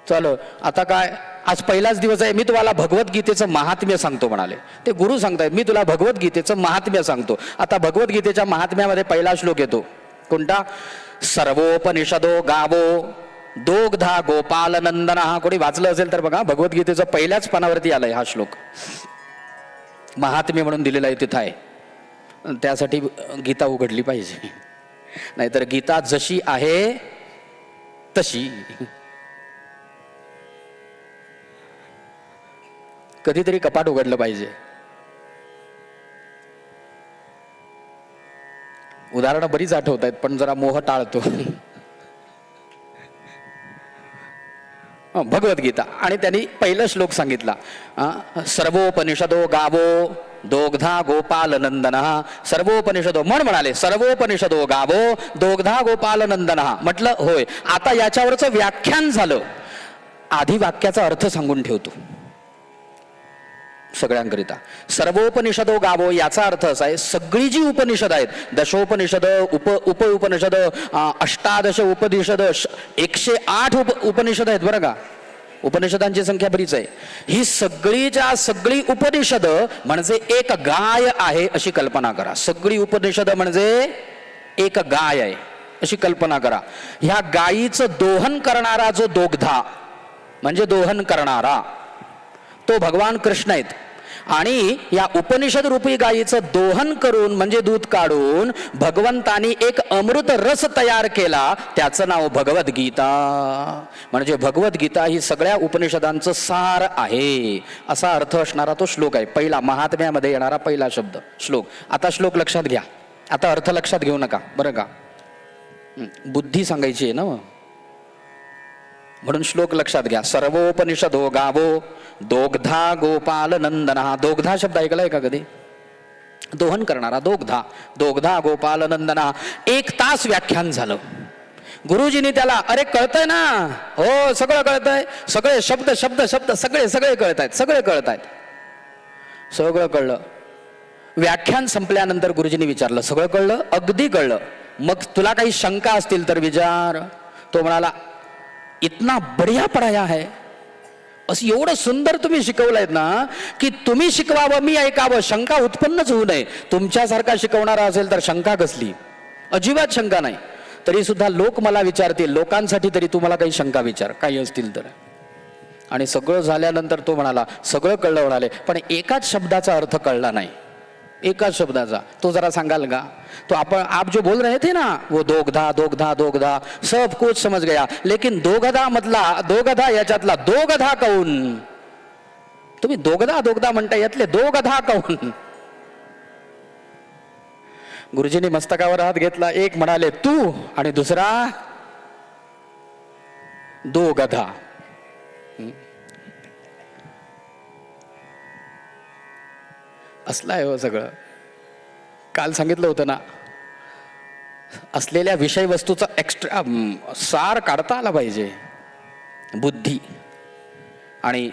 चलो आता काय, आज पहिलाच दिवस आहे, मी तुम्हाला भगवद्गीतेचं महात्म्य सांगतो म्हणाले. ते गुरु सांगतायत मी तुला भगवद्गीतेचं महात्म्य सांगतो. आता भगवद्गीतेच्या महात्म्यामध्ये पहिला श्लोक येतो. कोणता? सर्वोपनिषदो गावो दोग्धा गोपाल नंदन. हा कोणी वाचलं असेल तर बघा, भगवद्गीतेचं पहिल्याच पानावरती आलाय हा श्लोक. महात्म्य म्हणून दिलेला आहे तिथं आहे. त्यासाठी गीता उघडली पाहिजे, नाहीतर गीता जशी आहे तशी. कधीतरी कपाट उघडलं पाहिजे. उदाहरणं बरीच आठवत आहेत पण जरा मोह टाळतो. भगवद्गीता. आणि त्यांनी पहिला श्लोक सांगितला, सर्वोपनिषदो गावो दोग्धा गोपाल नंदन. सर्वोपनिषदो म्हणाले सर्वोपनिषदो गावो दोग्धा गोपाल नंदन. म्हटलं होय. आता याच्यावरचं व्याख्यान झालं. आधी वाक्याचा अर्थ सांगून ठेवतो सगळ्यांकरिता. सर्वोपनिषदो गावो याचा अर्थ असा आहे, सगळी जी उपनिषद आहेत, दशोपनिषद, उपनिषद, अष्टादश उपनिषद, 108 उपनिषद आहेत बरं का. उपनिषदांची संख्या बरीच आहे. ही सगळीच्या सगळी उपनिषद म्हणजे एक गाय आहे अशी कल्पना करा. सगळी उपनिषद म्हणजे एक गाय आहे अशी कल्पना करा. ह्या गायीचं दोहन करणारा जो दोग्धा म्हणजे दोहन करणारा तो भगवान कृष्ण आहेत. आणि या उपनिषद रूपी गायीचं दोहन करून म्हणजे दूध काढून भगवंतानी एक अमृत रस तयार केला, त्याचं नाव भगवद्गीता. म्हणजे भगवद्गीता ही सगळ्या उपनिषदांचं सार आहे असा अर्थ असणारा तो श्लोक आहे. पहिला महात्म्यामध्ये येणारा पहिला शब्द श्लोक. आता श्लोक लक्षात घ्या, आता अर्थ लक्षात घेऊ नका बरं का. बुद्धी सांगायची आहे ना, म्हणून श्लोक लक्षात घ्या. सर्वोपनिषदो गावो दोग्धा गोपाल नंदन. दोग्धा शब्द ऐकलाय का कधी? दोहन करणारा दोग्धा. दोग्धा गोपाल नंदन. 1 तास व्याख्यान झालं. गुरुजींनी त्याला, अरे कळतंय ना? हो सगळं कळतंय, सगळे शब्द शब्द शब्द सगळे सगळे कळतायत, सगळे कळतायत. सगळं कळलं. व्याख्यान संपल्यानंतर गुरुजींनी विचारलं, सगळं कळलं? अगदी कळलं. मग तुला काही शंका असतील तर विचार. तो म्हणाला, इतना बढ़िया पढ़ाया है, असं एवढं सुंदर तुम्ही शिकवलंय ना की तुम्ही शिकवावं मी ऐकावं, शंका उत्पन्नच होऊ नये. तुमच्यासारखा शिकवणारा असेल तर शंका कसली? अजिबात शंका नाही. तरी सुद्धा लोक मला विचारतील, लोकांसाठी तरी तुम्हाला काही शंका विचार काही असतील तर. आणि सगळं झाल्यानंतर तो म्हणाला, सगळं कळलं म्हणाले, पण एकाच शब्दाचा अर्थ कळला नाही. एकाच शब्दाचा तो जरा सांगाल का? तो आप जो बोल रहे थे ना, वो दोग्धा दोग्धा दोग्धा सब कुछ समझ गया, लेकिन दोगधा मधला दोगधा याच्यातला दोगधा काऊन? तुम्ही दोगधा दोगधा म्हणता, यातले दोगधा काऊन? गुरुजींनी मस्तकावर हात घेतला. एक म्हणाले तू आणि दुसरा दोगधा. असलं आहे हो सगळं. काल सांगितलं होतं ना, असलेल्या विषय वस्तूचा एक्स्ट्रा सार काढता आला पाहिजे. बुद्धी आणि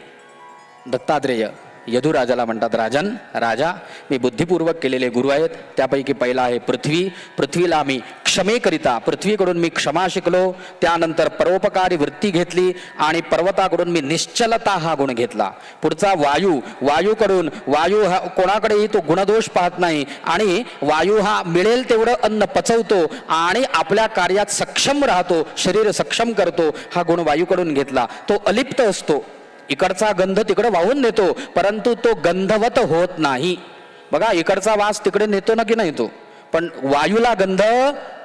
दत्तात्रेय यदुराजाला म्हणतात, राजन, राजा, मी बुद्धिपूर्वक केलेले गुरु आहेत. त्यापैकी पहिला आहे पृथ्वी. पृथ्वीला मी क्षमेकरिता, पृथ्वीकडून मी क्षमा शिकलो. त्यानंतर परोपकारी वृत्ती घेतली आणि पर्वताकडून मी निश्चलता हा गुण घेतला. पुढचा वायू. वायूकडून, वायू हा कोणाकडेही तो गुणदोष पाहत नाही आणि वायू हा मिळेल तेवढं अन्न पचवतो आणि आपल्या कार्यात सक्षम राहतो, शरीर सक्षम करतो, हा गुण वायूकडून घेतला. तो अलिप्त असतो, इकडचा गंध तिकडे वाहून नेतो, परंतु तो गंधवत होत नाही. बघा, इकडचा वास तिकडे नेतो ना की नाही तो, पण वायूला गंध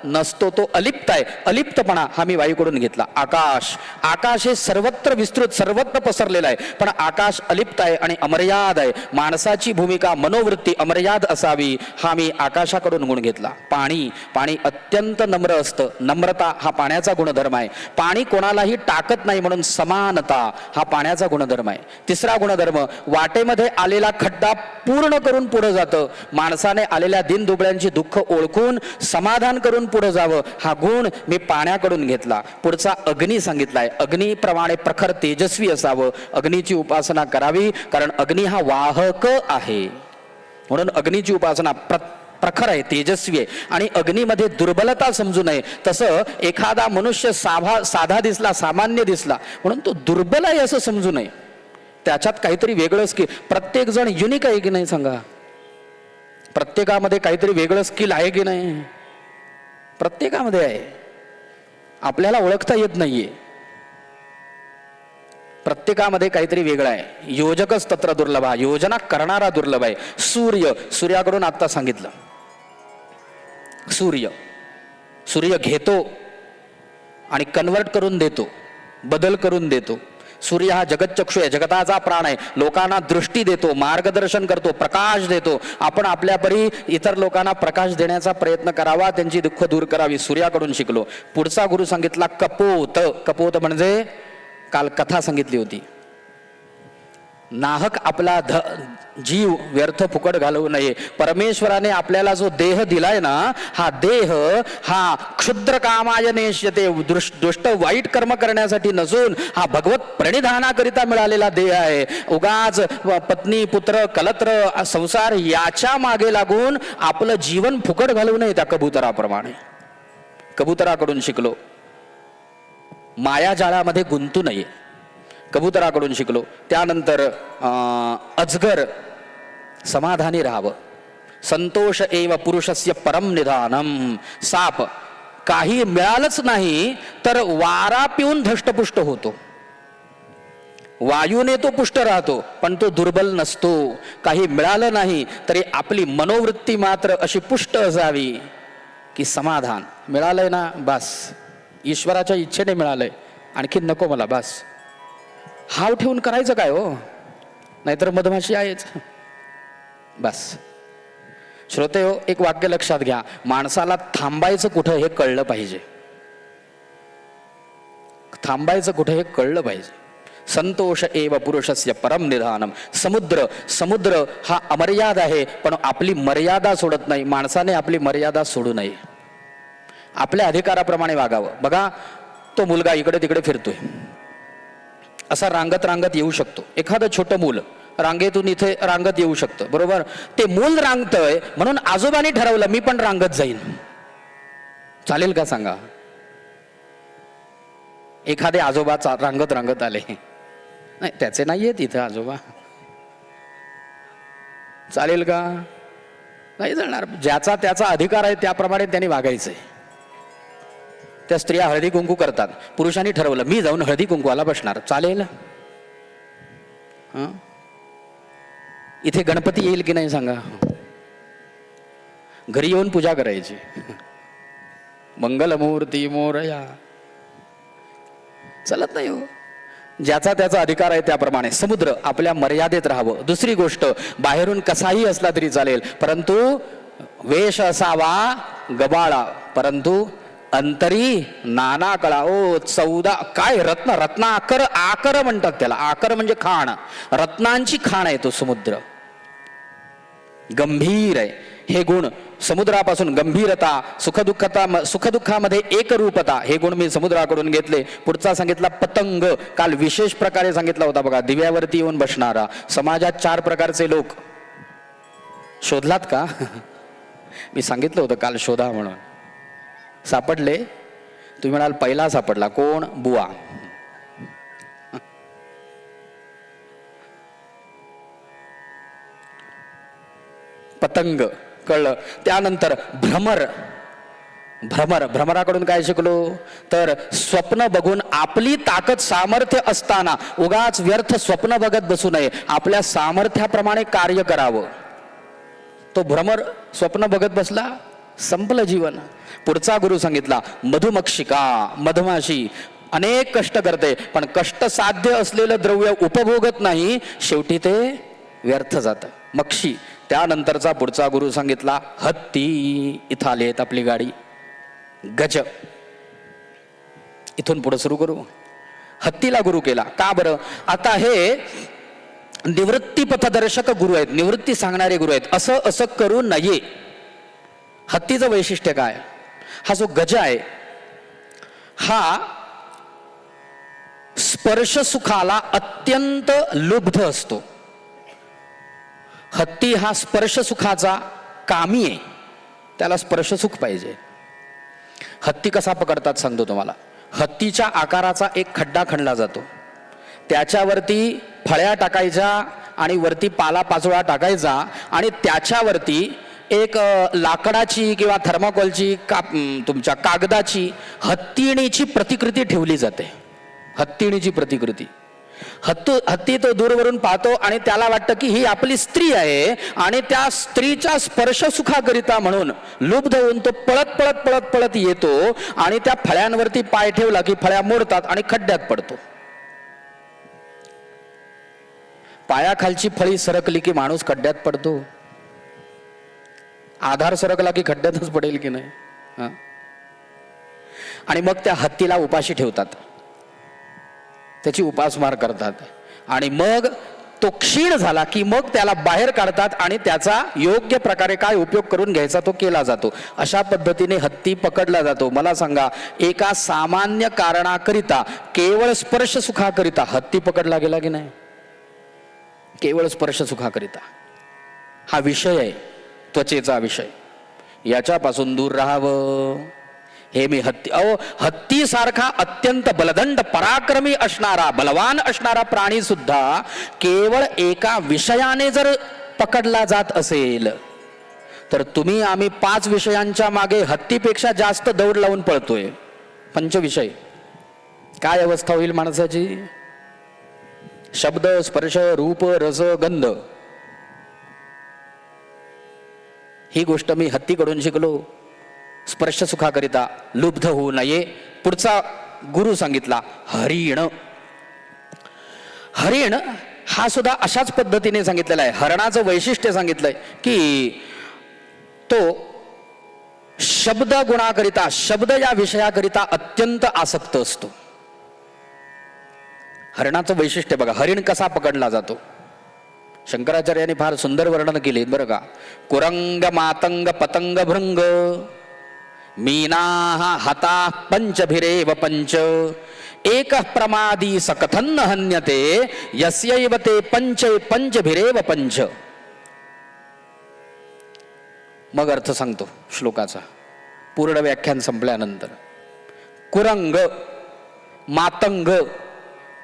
नसतो, तो अलिप्त आहे. अलिप्तपणा हा मी वायूकडून घेतला. आकाश. आकाश हे सर्वत्र विस्तृत, सर्वत्र पसरलेलं आहे, पण आकाश अलिप्त आहे आणि अमर्याद आहे. माणसाची भूमिका, मनोवृत्ती अमर्याद असावी, हा मी आकाशाकडून गुण घेतला. पाणी. पाणी अत्यंत नम्र असतं, नम्रता हा पाण्याचा गुणधर्म आहे. पाणी कोणालाही टाकत नाही, म्हणून समानता हा पाण्याचा गुणधर्म आहे. तिसरा गुणधर्म, वाटेमध्ये आलेला खड्डा पूर्ण करून पुढे जातं. माणसाने आलेल्या दिनदुबळ्यांची दुःख ओळखून समाधान करून पुढे जावं, हा गुण मी पाण्याकडून घेतला. पुढचा अग्नी सांगितलाय. अग्नीप्रमाणे प्रखर तेजस्वी असावं, अग्नीची उपासना करावी, कारण अग्नी हा वाहक आहे, म्हणून अग्नीची उपासना प्रखर आहे, तेजस्वी आहे. आणि अग्नीमध्ये दुर्बलता समजू नये. तसं एखादा मनुष्य साधा दिसला, सामान्य दिसला, म्हणून तो दुर्बल आहे असं समजू नये. त्याच्यात काहीतरी वेगळं स्किल, प्रत्येक जण युनिक आहे की नाही सांगा? प्रत्येकामध्ये काहीतरी वेगळं स्किल आहे की नाही? प्रत्येकामध्ये आहे, आपल्याला ओळखता येत नाहीये. प्रत्येकामध्ये काहीतरी वेगळं आहे. योजकच तत्र दुर्लभ, योजना करणारा दुर्लभ आहे. सूर्य. सूर्याकडून आता सांगितलं, सूर्य घेतो आणि कन्वर्ट करून देतो, बदल करून देतो. सूर्य हा जगतचक्षु आहे, जगताचा प्राण आहे. लोकांना दृष्टी देतो, मार्गदर्शन करतो, प्रकाश देतो. आपण आपल्या परी इतर लोकांना प्रकाश देण्याचा प्रयत्न करावा, त्यांची दुःख दूर करावी, सूर्याकडून शिकलो. पुढचा गुरु सांगितला कपोत. कपोत म्हणजे काल कथा सांगितली होती, नाहक आपला जीव व्यर्थ फुकट घालवू नये. परमेश्वराने आपल्याला जो देह दिलाय ना, हा देह हा क्षुद्र कामाय नेष्यते, दुष्ट वाईट कर्म करण्यासाठी नसून हा भगवत प्रणिधानाकरिता मिळालेला देह आहे. उगाच पत्नी, पुत्र, कलत्र, संसार याच्या मागे लागून आपलं जीवन फुकट घालवू नये. त्या कबुतराप्रमाणे, कबुतराकडून शिकलो. मायाजाळामध्ये गुंतू नये, कबुतराकडून शिकलो. त्यानंतर अजगर, समाधानी राहावं. संतोष एव पुरुषस्य परम निधानम. साप, काही मिळालंच नाही तर वारा पिऊन धष्टपुष्ट होतो, वायूने तो पुष्ट राहतो, पण तो दुर्बल नसतो. काही मिळालं नाही तरी आपली मनोवृत्ती मात्र अशी पुष्ट असावी की समाधान मिळालंय ना, बस, ईश्वराच्या इच्छेने मिळालंय, आणखी नको मला, बस. हाव ठेवून करायचं काय हो, नाहीतर मधमाशी आहेच, बस. श्रोते हो, एक वाक्य लक्षात घ्या, माणसाला थांबायचं कुठं हे कळलं पाहिजे. थांबायचं कुठं हे कळलं पाहिजे. संतोष एव पुरुषस्य परम निधानम. समुद्र हा अमर्याद आहे, पण आपली मर्यादा सोडत नाही. माणसाने आपली मर्यादा सोडू नये, आपल्या अधिकाराप्रमाणे वागावं. बघा, तो मुलगा इकडे तिकडे फिरतोय, असा रांगत रांगत येऊ शकतो. एखादं छोटं मूल रांगेतून इथे रांगत येऊ शकतं, बरोबर. ते मूल रांगतंय म्हणून आजोबांनी ठरवलं मी पण रांगत जाईन, चालेल का सांगा? एखादे आजोबा रांगत रांगत आले, नाही त्याचे नाहीये तिथं आजोबा, चालेल का? नाही चालणार. ज्याचा त्याचा अधिकार आहे त्याप्रमाणे त्यांनी वागायचंय. त्या स्त्रिया हळदी कुंकू करतात, पुरुषांनी ठरवलं मी जाऊन हळदी कुंकवाला बसणार, चालेल? इथे गणपती येईल की नाही सांगा? घरी येऊन पूजा करायची, मंगलमूर्ती मोरया. चलत नाही हो. ज्याचा त्याचा अधिकार आहे त्याप्रमाणे. समुद्र, आपल्या मर्यादेत राहावं. दुसरी गोष्ट, बाहेरून कसाही असला तरी चालेल, परंतु वेश असावा गबाळा, परंतु अंतरी नाना कळा. ओ 14 काय रत्नाकर, आकर म्हणतात त्याला. आकर म्हणजे खाण, रत्नांची खाण आहे तो समुद्र. गंभीर आहे. हे गुण समुद्रापासून गंभीरता, सुखदुःखामध्ये एकरूपता हे गुण मी समुद्राकडून घेतले. पुढचा सांगितला पतंग, काल विशेष प्रकारे सांगितला होता बघा, दिव्यावरती येऊन बसणारा. समाजात 4 प्रकारचे लोक. शोधलात का? मी सांगितलं होतं काल शोधा म्हणून. सापडले? तुम्ही म्हणाल पहिला सापडला. कोण? बुवा. पतंग कळलं. त्यानंतर भ्रमराकडून काय शिकलो? तर स्वप्न बघून आपली ताकद सामर्थ्य असताना उगाच व्यर्थ स्वप्न बघत बसू नये, आपल्या सामर्थ्याप्रमाणे कार्य करावं. तो भ्रमर स्वप्न बघत बसला, संपलं जीवन. पुढचा गुरु सांगितला मधुमक्षिका, मधमाशी अनेक कष्ट करते पण कष्ट साध्य असलेलं द्रव्य उपभोगत नाही, शेवटी ते व्यर्थ जातं. मक्षी. त्यानंतरचा पुढचा गुरु सांगितला हत्ती. इथं आली आहेत आपली गाडी. गज. इथून पुढे सुरू करू. हत्तीला गुरु केला. का बरं? आता हे निवृत्ती पथदर्शक गुरु आहेत, निवृत्ती सांगणारे गुरु आहेत. असं असं करू नये. हत्तीचं वैशिष्ट्य काय? हा जो गज आहे हा स्पर्श सुखाला अत्यंत लुब्ध असतो. हत्ती हा स्पर्श सुखाचा कामी आहे, त्याला स्पर्श सुख पाहिजे. हत्ती कसा पकडतात सांगतो तुम्हाला. हत्तीच्या आकाराचा एक खड्डा खणला जातो, त्याच्यावरती फळ्या टाकायच्या आणि वरती पाला पाचोळा टाकायचा आणि त्याच्यावरती एक लाकडाची किंवा थर्माकोलची तुमच्या कागदाची हत्तीणीची प्रतिकृती ठेवली जाते. हत्तीणीची प्रतिकृती. हत्ती तो दूरवरून पाहतो आणि त्याला वाटतं की ही आपली स्त्री आहे आणि त्या स्त्रीच्या स्पर्श सुखाकरिता म्हणून लुब्ध होऊन तो पळत पळत पळत पळत येतो आणि त्या फळ्यांवरती पाय ठेवला की फळ्या मोडतात आणि खड्ड्यात पडतो. पायाखालची फळी सरकली की माणूस खड्ड्यात पडतो. आधार सरकला की खड्ड्यातच पडेल की नाही. आणि मग त्या हत्तीला उपाशी ठेवतात, त्याची उपासमार करतात आणि मग तो क्षीण झाला की मग त्याला बाहेर काढतात आणि त्याचा योग्य प्रकारे काय उपयोग करून घ्यायचा तो केला जातो. अशा पद्धतीने हत्ती पकडला जातो. मला सांगा, एका सामान्य कारणाकरिता केवळ स्पर्श सुखाकरिता हत्ती पकडला गेला की नाही? केवळ स्पर्श सुखाकरिता. हा विषय आहे, त्वचेचा विषय. याच्यापासून दूर राहावं. हे मी हत्ती सारखा अत्यंत बलदंड पराक्रमी असणारा, बलवान असणारा प्राणी सुद्धा केवळ एका विषयाने जर पकडला जात असेल तर तुम्ही आम्ही 5 विषयांच्या मागे हत्तीपेक्षा जास्त दौड लावून पळतोय. पंचविषय. काय अवस्था होईल माणसाची? शब्द, स्पर्श, रूप, रस, गंध. ही गोष्ट मी हत्तीकडून शिकलो. स्पर्श सुखाकरिता लुब्ध होऊ नये. पुढचा गुरु सांगितला हरिण. हरिण हा सुद्धा अशाच पद्धतीने सांगितलेला आहे. हरणाचं वैशिष्ट्य सांगितलंय की तो शब्द गुणाकरिता, शब्द या विषयाकरिता अत्यंत आसक्त असतो. हरणाचं वैशिष्ट्य बघा. हरिण कसा पकडला जातो? शंकराचार्यांनी फार सुंदर वर्णन केले बरं का. कुरंग, मातंग, पतंग, भृंग, मीनाः हताः पंचभिरेव पंच, एकः प्रमादी सकथन्न हन्यते यस्यैव ते पंचभिरेव पंच. मग अर्थ सांगतो श्लोकाचा पूर्ण व्याख्यान संपल्यानंतर. कुरंग, मातंग,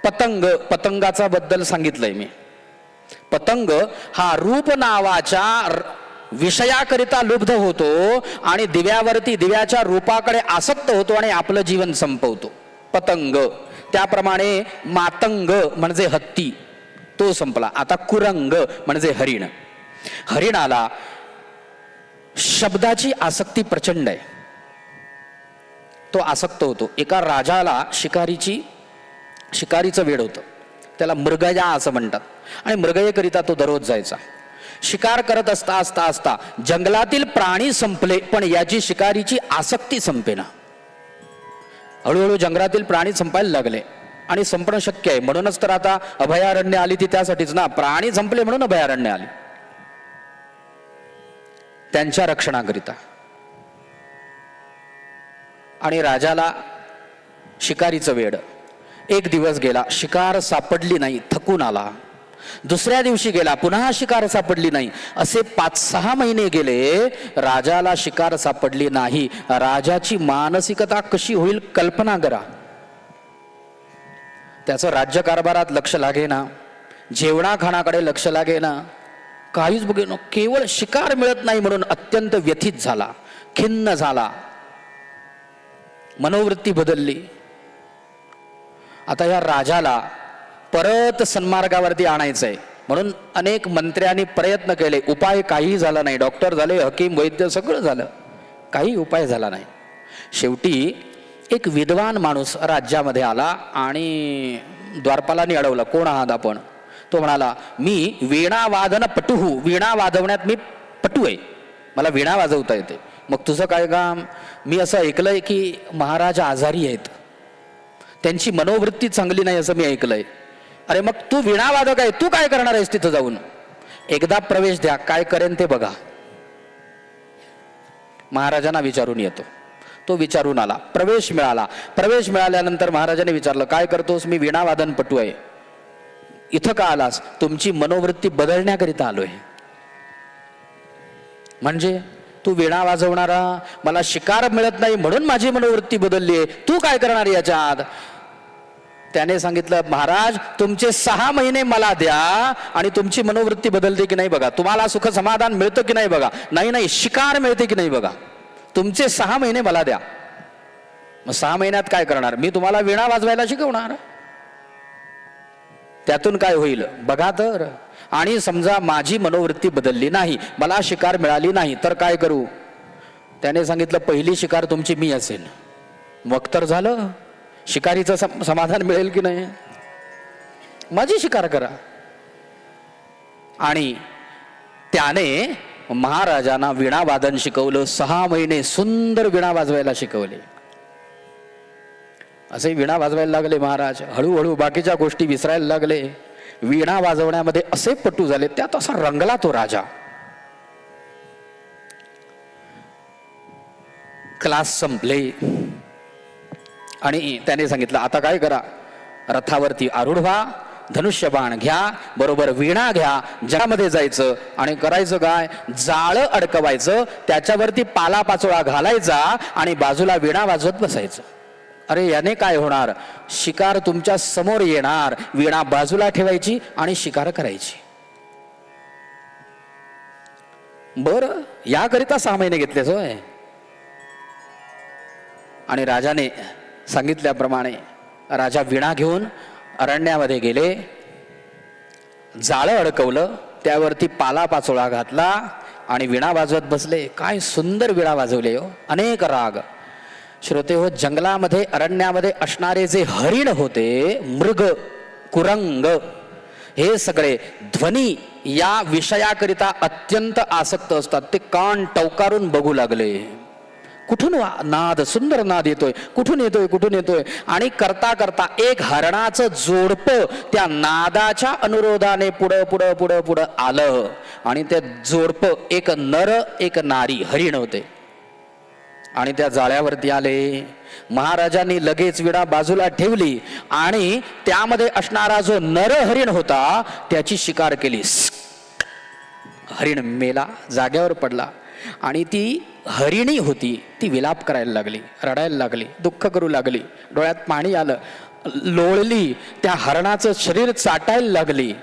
पतंग. पतंगाचा बद्दल सांगितलंय मी. पतंग हा रूप नावाच्या विषयाकरिता लुब्ध होतो आणि दिव्यावरती दिव्याच्या रूपाकडे आसक्त होतो आणि आपलं जीवन संपवतो. पतंग. त्याप्रमाणे मातंग म्हणजे हत्ती, तो संपला. आता कुरंग म्हणजे हरिण. हरिणाला शब्दाची आसक्ती प्रचंड आहे. तो आसक्त होतो. एका राजाला शिकारीचं वेड होतं. त्याला मृगया असं म्हणतात. आणि मृगयेकरिता तो दररोज जायचा. शिकार करत असता जंगलातील प्राणी संपले पण याची शिकारीची आसक्ती संपेना. हळूहळू जंगलातील प्राणी संपायला लागले आणि संपणं शक्य आहे. म्हणूनच तर आता अभयारण्य आली ती त्यासाठीच ना. प्राणी संपले म्हणून अभयारण्य आली. त्यांच्या रक्षणाकरिता. आणि राजाला शिकारीचं वेड. एक दिवस गेला, शिकार सापडली नाही, थकून आला. दुसऱ्या दिवशी गेला, पुन्हा शिकार सापडली नाही. असे 5-6 महिने गेले, राजाला शिकार सापडली नाही. राजाची मानसिकता कशी होईल कल्पना करा. त्याचं राज्यकारभारात लक्ष लागेना, जेवणा खाण्याकडे लक्ष लागेना, काहीच बघेना. केवळ शिकार मिळत नाही म्हणून अत्यंत व्यथित झाला, खिन्न झाला, मनोवृत्ती बदलली. आता या राजाला परत सन्मार्गावरती आणायचंय म्हणून अनेक मंत्र्यांनी प्रयत्न केले. उपाय काही झाला नाही. डॉक्टर झाले, हकीम, वैद्य सगळं झालं, काही उपाय झाला नाही. शेवटी एक विद्वान माणूस राज्यामध्ये आला आणि द्वारपालांनी अडवलं, कोण आहात आपण? तो म्हणाला, मी वीणा वादन पटू, वीणा वाजवण्यात मी पटू आहे, मला वीणा वाजवता येते. मग तुझं काय काम? मी असं ऐकलंय की महाराज आजारी आहेत, त्यांची मनोवृत्ती चांगली नाही असं मी ऐकलंय. अरे मग तू वीणावादक आहे, तू काय करणार आहेस तिथं जाऊन? एकदा प्रवेश द्या, काय करेन ते बघा. महाराजांना विचारून येतो. तो विचारून आला, प्रवेश मिळाला. प्रवेश मिळाल्यानंतर महाराजांनी विचारलं, काय करतोस? मी वीणावादनपटू आहे. इथं का आलास? तुमची मनोवृत्ती बदलण्याकरिता आलोय. म्हणजे तू वीणा वाजवणारा, मला शिकार मिळत नाही म्हणून माझी मनोवृत्ती बदलली आहे, तू काय करणार याच्यात? त्याने सांगितलं, महाराज तुमचे 6 महिने मला द्या आणि तुमची मनोवृत्ती बदलते की नाही बघा, तुम्हाला सुख समाधान मिळतं की नाही बघा, नाही शिकार मिळते की नाही बघा, तुमचे 6 महिने मला द्या. मग 6 महिन्यात काय करणार? मी तुम्हाला वीणा वाजवायला शिकवणार, त्यातून काय होईल बघा तर. आणि समजा माझी मनोवृत्ती बदलली नाही, मला शिकार मिळाली नाही, तर काय करू? त्याने सांगितलं, पहिली शिकार तुमची मी असेल. मग तर झालं, शिकारीचं समाधान मिळेल की नाही? माझी शिकार करा. आणि त्याने महाराजांना वीणा वादन शिकवलं. 6 महिने सुंदर वीणा वाजवायला शिकवले. असे वीणा वाजवायला लागले महाराज. हळूहळू बाकीच्या गोष्टी विसरायला लागले. वीणा वाजवण्यामध्ये असे पटू झाले, त्यात असा रंगला तो राजा. क्लास संपले आणि त्याने सांगितलं, आता काय करा? रथावरती आरूढ व्हा, धनुष्यबाण घ्या, बरोबर वीणा घ्या, जगामध्ये जायचं आणि करायचं काय? जाळं अडकवायचं, त्याच्यावरती पालापाचोळा घालायचा आणि बाजूला वीणा वाजवत बसायचं. अरे याने काय होणार? शिकार तुमच्या समोर येणार, वीणा बाजूला ठेवायची आणि शिकार करायची. बरं, याकरिता 6 महिने घेतलेच होय. आणि राजाने सांगितल्याप्रमाणे राजा वीणा घेऊन अरण्यामध्ये गेले, जाळं अडकवलं, त्यावरती पालापाचोळा घातला आणि वीणा वाजवत बसले. काय सुंदर वीणा वाजवले हो, अनेक राग. श्रोते हो, जंगलामध्ये अरण्यामध्ये असणारे जे हरिण होते, मृग, कुरंग, हे सगळे ध्वनी या विषयाकरिता अत्यंत आसक्त असतात. ते कान टवकारून बघू लागले, कुठून नाद, सुंदर नाद येतोय, कुठून येतोय, कुठून येतोय. आणि करता करता एक हरणाचं जोडपं त्या नादाच्या अनुरोधाने पुढं पुढं पुढं पुढं आलं. आणि त्या जोडपं एक नर एक नारी हरिण होते आणि त्या जाळ्यावरती आले. महाराजांनी लगेच विडा बाजूला ठेवली आणि त्यामध्ये असणारा जो नर हरिण होता त्याची शिकार केली. हरिण मेला, जाग्यावर पडला. आणि ती हरिणी होती ती विलाप करायला लागली, रडायला लागली, दुःख करू लागली, डोळ्यात पाणी आलं, लोळली, त्या हरणाचं शरीर चाटायला लागली.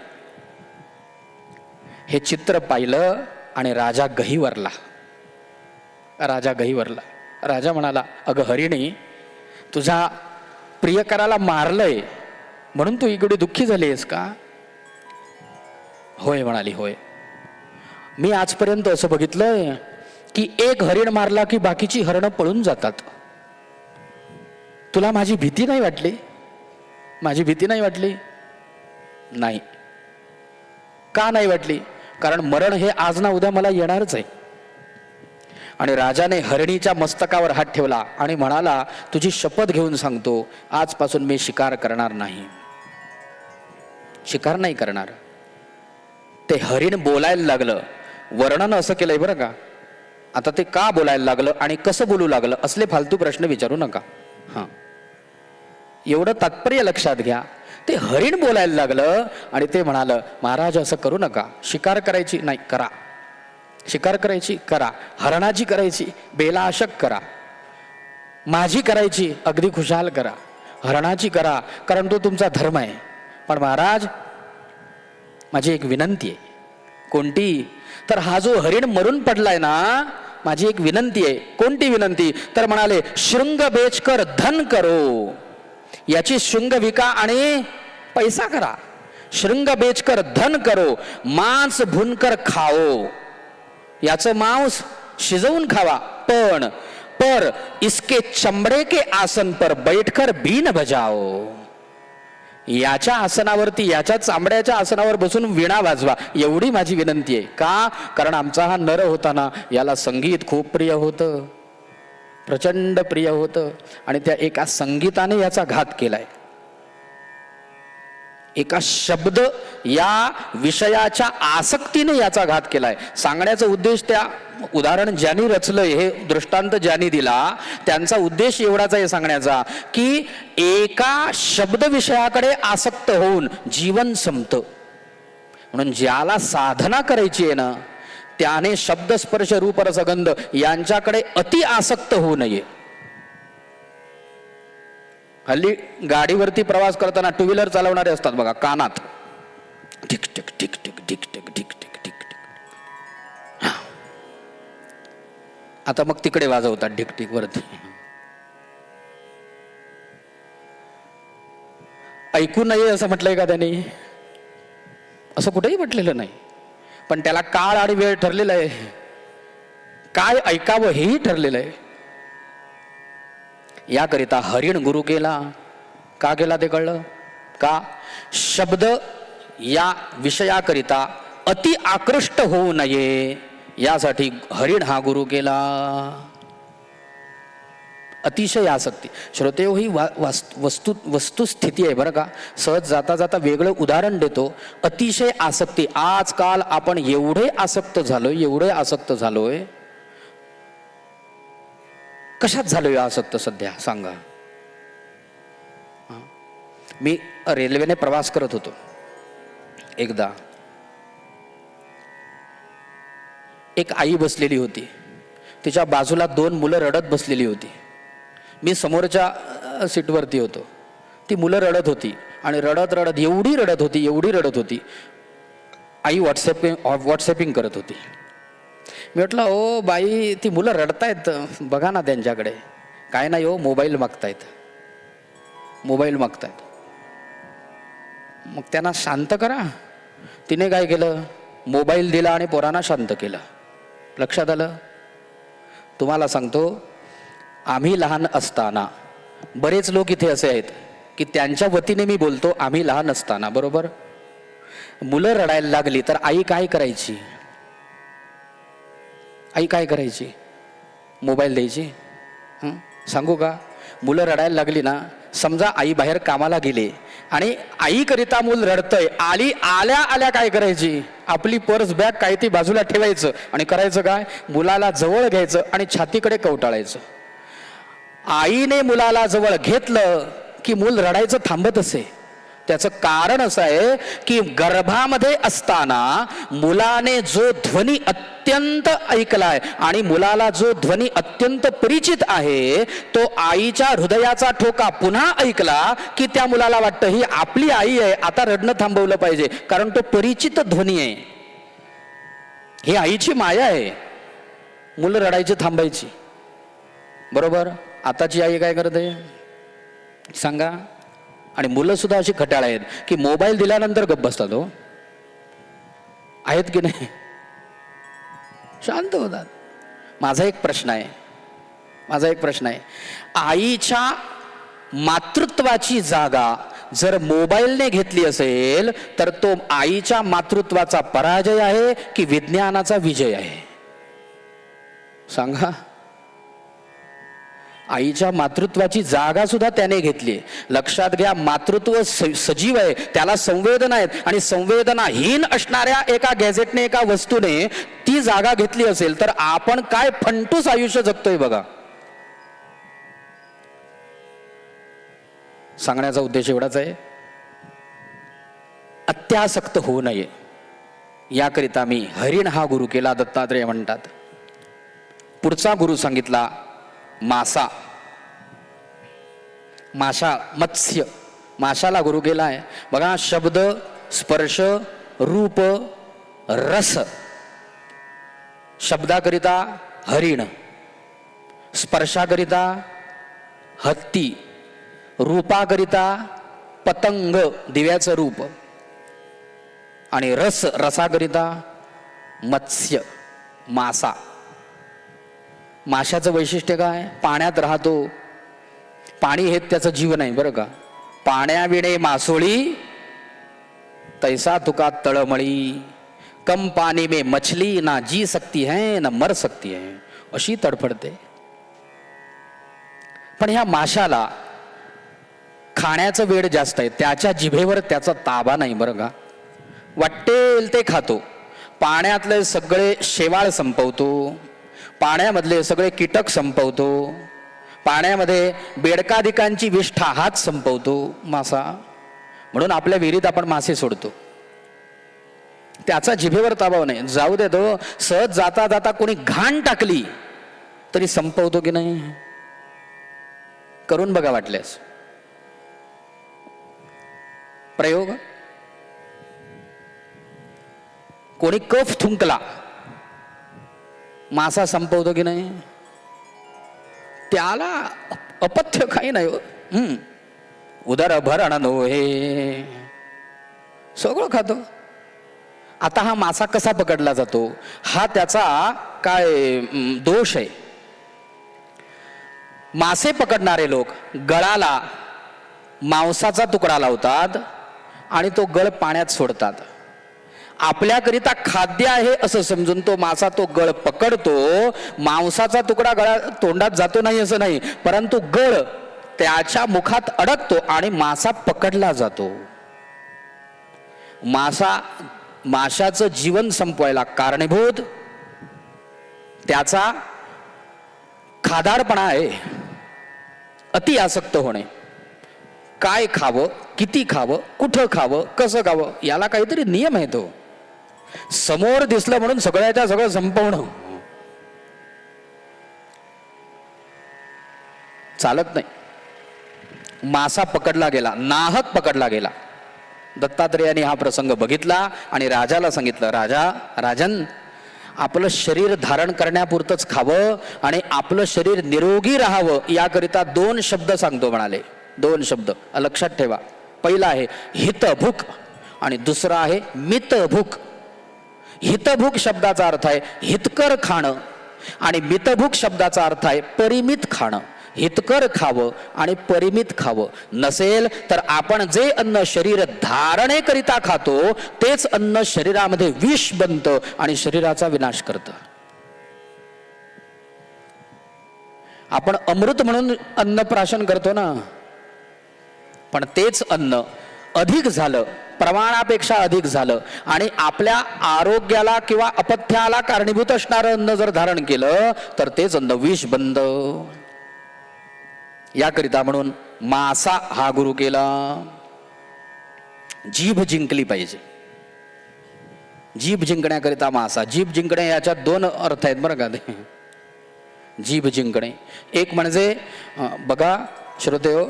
हे चित्र पाहिलं आणि राजा गहिवरला. राजा म्हणाला, अगं हरिणी, तुझ्या प्रियकराला मारलंय म्हणून तू इकडे दुःखी झाली आहेस का? होय म्हणाली, होय. मी आजपर्यंत असं बघितलंय की एक हरिण मारला की बाकीची हरणं पळून जातात. तुला माझी भीती नाही वाटली? माझी भीती नाही वाटली? नाही. का नाही वाटली? कारण मरण हे आज ना उद्या मला येणारच आहे. आणि राजाने हरिणीच्या मस्तकावर हात ठेवला आणि म्हणाला, तुझी शपथ घेऊन सांगतो, आजपासून मी शिकार करणार नाही, शिकार नाही करणार. ते हरिण बोलायला लागलं. वर्णन असं केलंय बरं का, आता ते का बोलायला लागलं आणि कसं बोलू लागलं असले फालतू प्रश्न विचारू नका. हां, एवढं तात्पर्य लक्षात घ्या. ते हरिण बोलायला लागलं आणि ते म्हणालं, महाराज असं करू नका, शिकार करायची नाही करा, शिकार करायची करा, हरणाची करायची बेलाशक करा, माझी करायची अगदी खुशाल करा, हरणाची करा कारण तो तुमचा धर्म आहे. पण महाराज माझी एक विनंती आहे. कोणती? तर हा जो हरिण मरून पडलाय ना, माझी एक विनंती आहे. कोणती विनंती? तर म्हणाले, शृंग बेचकर धन करो, याची शृंग विका आणि पैसा करा. शृंग बेचकर धन करो, मांस भुनकर खाओ, याचं मांस शिजवून खावा. पण पर इसके चमड़े के आसन पर बैठकर बीन बजाओ, याच्या आसनावरती, याच्या चांबड्याच्या आसनावर बसून वीणा वाजवा, एवढी माझी विनंती आहे. का? कारण आमचा हा नर होता ना, याला संगीत खूप प्रिय होतं, प्रचंड प्रिय होतं. आणि त्या एका संगीताने याचा घात केलाय, एका शब्द या विषयाच्या आसक्तीने याचा घात केलाय. सांगण्याचा उद्देश, त्या उदाहरण ज्यांनी रचलंय, हे दृष्टांत ज्यांनी दिला, त्यांचा उद्देश एवढाच आहे सांगण्याचा, की एका शब्द विषयाकडे आसक्त होऊन जीवन संपतं. म्हणून ज्याला साधना करायची आहे ना, त्याने शब्द स्पर्श रूप रसगंध यांच्याकडे अति आसक्त होऊ नये. हल्ली गाडीवरती प्रवास करताना टू व्हीलर चालवणारे असतात बघा, कानात tick tick tick tick tick tick tick tick tick tick. आता मग तिकडे वाजवतात ढिक टिक वरती. ऐकू नये असं म्हटलंय का त्याने? असं कुठेही म्हटलेलं नाही. पण त्याला काळ आणि वेळ ठरलेला आहे, काय ऐकावं हेही ठरलेलं आहे. याकरिता हरिण गुरु केला. का केला ते कळलं का? शब्द या विषयाकरिता अति आकृष्ट होऊ नये यासाठी हरिण हा गुरु केला. अतिशय आसक्ती. श्रोतेहो, ही वस्तुस्थिती आहे बरं का. सहज जाता जाता वेगळं उदाहरण देतो. अतिशय आसक्ती. आजकाल आपण एवढे आसक्त झालोय, एवढे आसक्त झालोय. कशात झालोय आसक्त सध्या सांगा? मी रेल्वेने प्रवास करत होतो एकदा. एक आई बसलेली होती, तिच्या बाजूला 2 मुलं रडत बसलेली होती. मी समोरच्या सीटवरती होतो. ती मुलं रडत होती आणि रडत रडत एवढी रडत होती, एवढी रडत होती. आई व्हॉट्सॲपिंग करत होती. मी म्हटलं, ओ बाई, ती मुलं रडतायत, बघा ना त्यांच्याकडे. काय नाही हो, मोबाईल मागतायत, मोबाईल मागतायत. मग त्यांना शांत करा. तिने काय केलं? मोबाईल दिला आणि पोरांना शांत केलं. लक्षात आलं? तुम्हाला सांगतो, आम्ही लहान असताना बरेच लोक इथे असे आहेत की त्यांच्या वतीने मी बोलतो, आम्ही लहान असताना, बरोबर, मुलं रडायला लागली तर आई काय करायची? आई काय करायची? मोबाईल द्यायची. सांगू का? मुलं रडायला लागली ना, समजा आई बाहेर कामाला गेली आणि आईकरिता मूल रडतंय, आल्या आल्या काय करायची? आपली पर्स बॅग काय ती बाजूला ठेवायचं आणि करायचं काय? मुलाला जवळ घ्यायचं आणि छातीकडे कवटाळायचं. आईने मुलाला जवळ घेतलं की मूल रडायचं थांबत असे. त्याचं कारण असं आहे की गर्भामध्ये असताना मुलाने जो ध्वनी अत्यंत ऐकलाय आणि मुलाला जो ध्वनी अत्यंत परिचित आहे, तो आईच्या हृदयाचा ठोका पुन्हा ऐकला की त्या मुलाला वाटतं ही आपली आई आहे, आता रडणं थांबवलं पाहिजे, कारण तो परिचित ध्वनी आहे, ही आईची माया आहे. मुलं रडायची थांबायची. बरोबर? आताची आई काय करते सांगा? आणि मुलं सुद्धा अशी खट्याळ आहेत की मोबाईल दिल्यानंतर गप्प बसतात. हो, आहेत की नाही? शांत होतात. माझा एक प्रश्न आहे, आईच्या मातृत्वाची जागा जर मोबाईलने घेतली असेल तर तो आईच्या मातृत्वाचा पराजय आहे की विज्ञानाचा विजय आहे? सांगा. आईच्या मातृत्वाची जागा सुद्धा त्याने घेतली. लक्षात घ्या, मातृत्व सजीव आहे, त्याला संवेदना आहेत, आणि संवेदनाहीन असणाऱ्या एका गॅजेटने, एका वस्तूने ती जागा घेतली असेल तर आपण काय फंटूस आयुष्य जगतोय बघा. सांगण्याचा उद्देश एवढाच आहे, अत्यासक्त होऊ नये याकरिता मी हरिण हा गुरु केला, दत्तात्रेय म्हणतात. पुढचा गुरु सांगितला मासा. मत्स्य, माशाला गुरु केला आहे बघा. शब्द, स्पर्श, रूप, रस. शब्दाकरिता हरिण, स्पर्शाकरिता हत्ती, रूपाकरिता पतंग, दिव्याचं रूप, आणि रसाकरिता मत्स्य, मासा. माशाचं वैशिष्ट्य काय? पाण्यात राहतो, पाणी हे त्याचं जीवन आहे बरं का. पाण्याविणे मासोळी तैसा तुका तळमळी, कम पाणी में मछली ना जी सकती है ना मर सकती है, अशी तडफडते. पण ह्या माशाला खाण्याचं वेळ जास्त आहे, त्याच्या जिभेवर त्याचा ताबा नाही बरं का. वाटेल ते खातो, पाण्यातले सगळे शेवाळ संपवतो, पाण्यामधले सगळे कीटक संपवतो, पाण्यामध्ये बेडकादिकांची विष्ठा हात संपवतो मासा. म्हणून आपल्या विहिरीत आपण मासे सोडतो, त्याचा जिभेवर ताबा नाही. जाऊ दे, तो सहज जाता जाता कोणी घाण टाकली तरी संपवतो की नाही? करून बघा वाटल्यास प्रयोग. कोणी कफ थुंकला, मासा संपवतो की नाही? त्याला अपथ्य काही नाही. उदर भरण नोहे, सगळं खातो. आता हा मासा कसा पकडला जातो? हा त्याचा काय दोष आहे? मासे पकडणारे लोक गळाला मांसाचा तुकडा लावतात आणि तो गळ पाण्यात सोडतात. आपल्याकरिता खाद्य आहे असं समजून तो मासा तो गळ पकडतो. मांसाचा तुकडा गळा तोंडात जातो नाही असं नाही, परंतु गळ त्याच्या मुखात अडकतो आणि मासा पकडला जातो. माशाचं जीवन संपवायला कारणीभूत त्याचा खादाडपणा आहे, अति आसक्त होणे. काय खावं, किती खावं, कुठं खावं, कसं खावं, याला काहीतरी नियम आहे. तो समोर दिसलं म्हणून सगळ्याच्या सगळं संपवणं चालत नाही. मासा पकडला गेला, नाहक पकडला गेला. दत्तात्रेयाने हा प्रसंग बघितला आणि राजाला सांगितलं, राजन, आपलं शरीर धारण करण्यापुरतंच खावं आणि आपलं शरीर निरोगी राहावं याकरिता 2 शब्द सांगतो म्हणाले. 2 शब्द लक्षात ठेवा. पहिला आहे हितभूक आणि दुसरा आहे मितभूक. हितभूक शब्दाचा अर्थ आहे हितकर खाणं आणि मितभूक शब्दाचा अर्थ आहे परिमित खाणं. हितकर खावं आणि परिमित खावं. नसेल तर आपण जे अन्न शरीर धारणेकरिता खातो तेच अन्न शरीरामध्ये विष बनतं आणि शरीराचा विनाश करतं. आपण अमृत म्हणून अन्न प्राशन करतो ना, पण तेच अन्न अधिक झालं, प्रमाणापेक्षा अधिक झालं आणि आपल्या आरोग्याला किंवा अपथ्याला कारणीभूत असणारं अन्न जर धारण केलं तर तेच अन्न विष बंद. याकरिता म्हणून मासा हा गुरु केला. जीभ जिंकली पाहिजे. जीभ जिंकण्याकरिता मासा. जीभ जिंकणे याच्यात 2 अर्थ आहेत बरं का. ते जीभ जिंकणे एक म्हणजे बघा श्रोतेहो,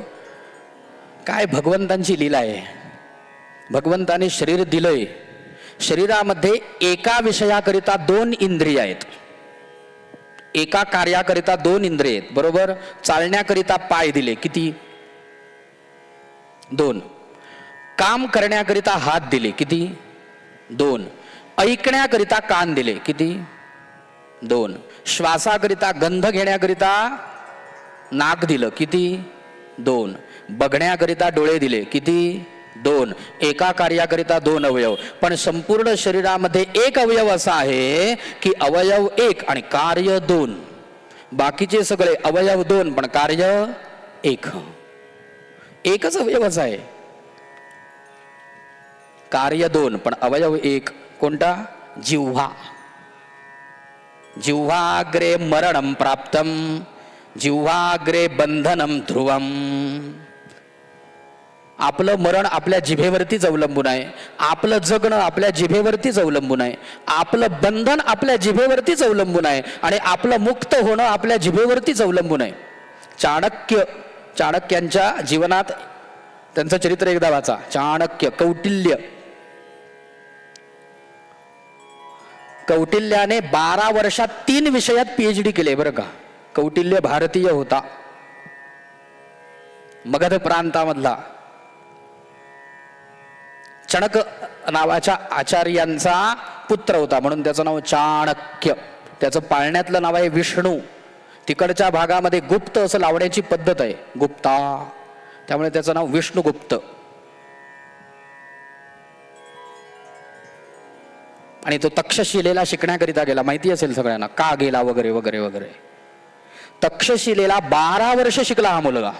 काय भगवंतांची लीला आहे. भगवंताने शरीर दिलंय, शरीरामध्ये एका विषयाकरिता 2 इंद्रिय आहेत, एका कार्याकरिता 2 इंद्रिय आहेत बरोबर. चालण्याकरिता पाय दिले किती? 2. काम करण्याकरिता हात दिले किती? 2. ऐकण्याकरिता कान दिले किती? 2. श्वासाकरिता गंध घेण्याकरिता नाक दिलं किती? 2. बघण्याकरिता डोळे दिले किती? 2. एका कार्याकरिता 2 अवयव, पण संपूर्ण शरीरामध्ये एक अवयव असा आहे की अवयव 1 आणि कार्य 2. बाकीचे सगळे अवयव दोन पण कार्य एक. एकच अवयवच आहे, कार्य दोन पण अवयव एक. कोणता? जिव्हा. जिव्हाग्रे मरणम प्राप्तम, जिव्हाग्रे बंधनम ध्रुवम. आपलं मरण आपल्या जिभेवरतीच अवलंबून आहे, आपलं जगणं आपल्या जिभेवरतीच अवलंबून आहे, आपलं बंधन आपल्या जिभेवरतीच अवलंबून आहे आणि आपलं मुक्त होणं आपल्या जिभेवरतीच अवलंबून आहे. चाणक्यांच्या जीवनात त्यांचं चरित्र एकदा वाचा. चाणक्य, कौटिल्याने 12 वर्षात 3 विषयात PhD केले बरं का. कौटिल्य भारतीय होता, मगध प्रांतामधला. चणक नावाच्या आचार्यांचा पुत्र होता म्हणून त्याचं नाव चाणक्य. त्याचं पाळण्यातलं नाव आहे विष्णू. तिकडच्या भागामध्ये गुप्त असं लावण्याची पद्धत आहे, गुप्ता, त्यामुळे त्याचं नाव विष्णुगुप्त. आणि तो तक्षशिलेला शिकण्याकरिता गेला. माहिती असेल सगळ्यांना का गेला वगैरे वगैरे वगैरे. तक्षशिलेला 12 वर्ष शिकला हा मुलगा,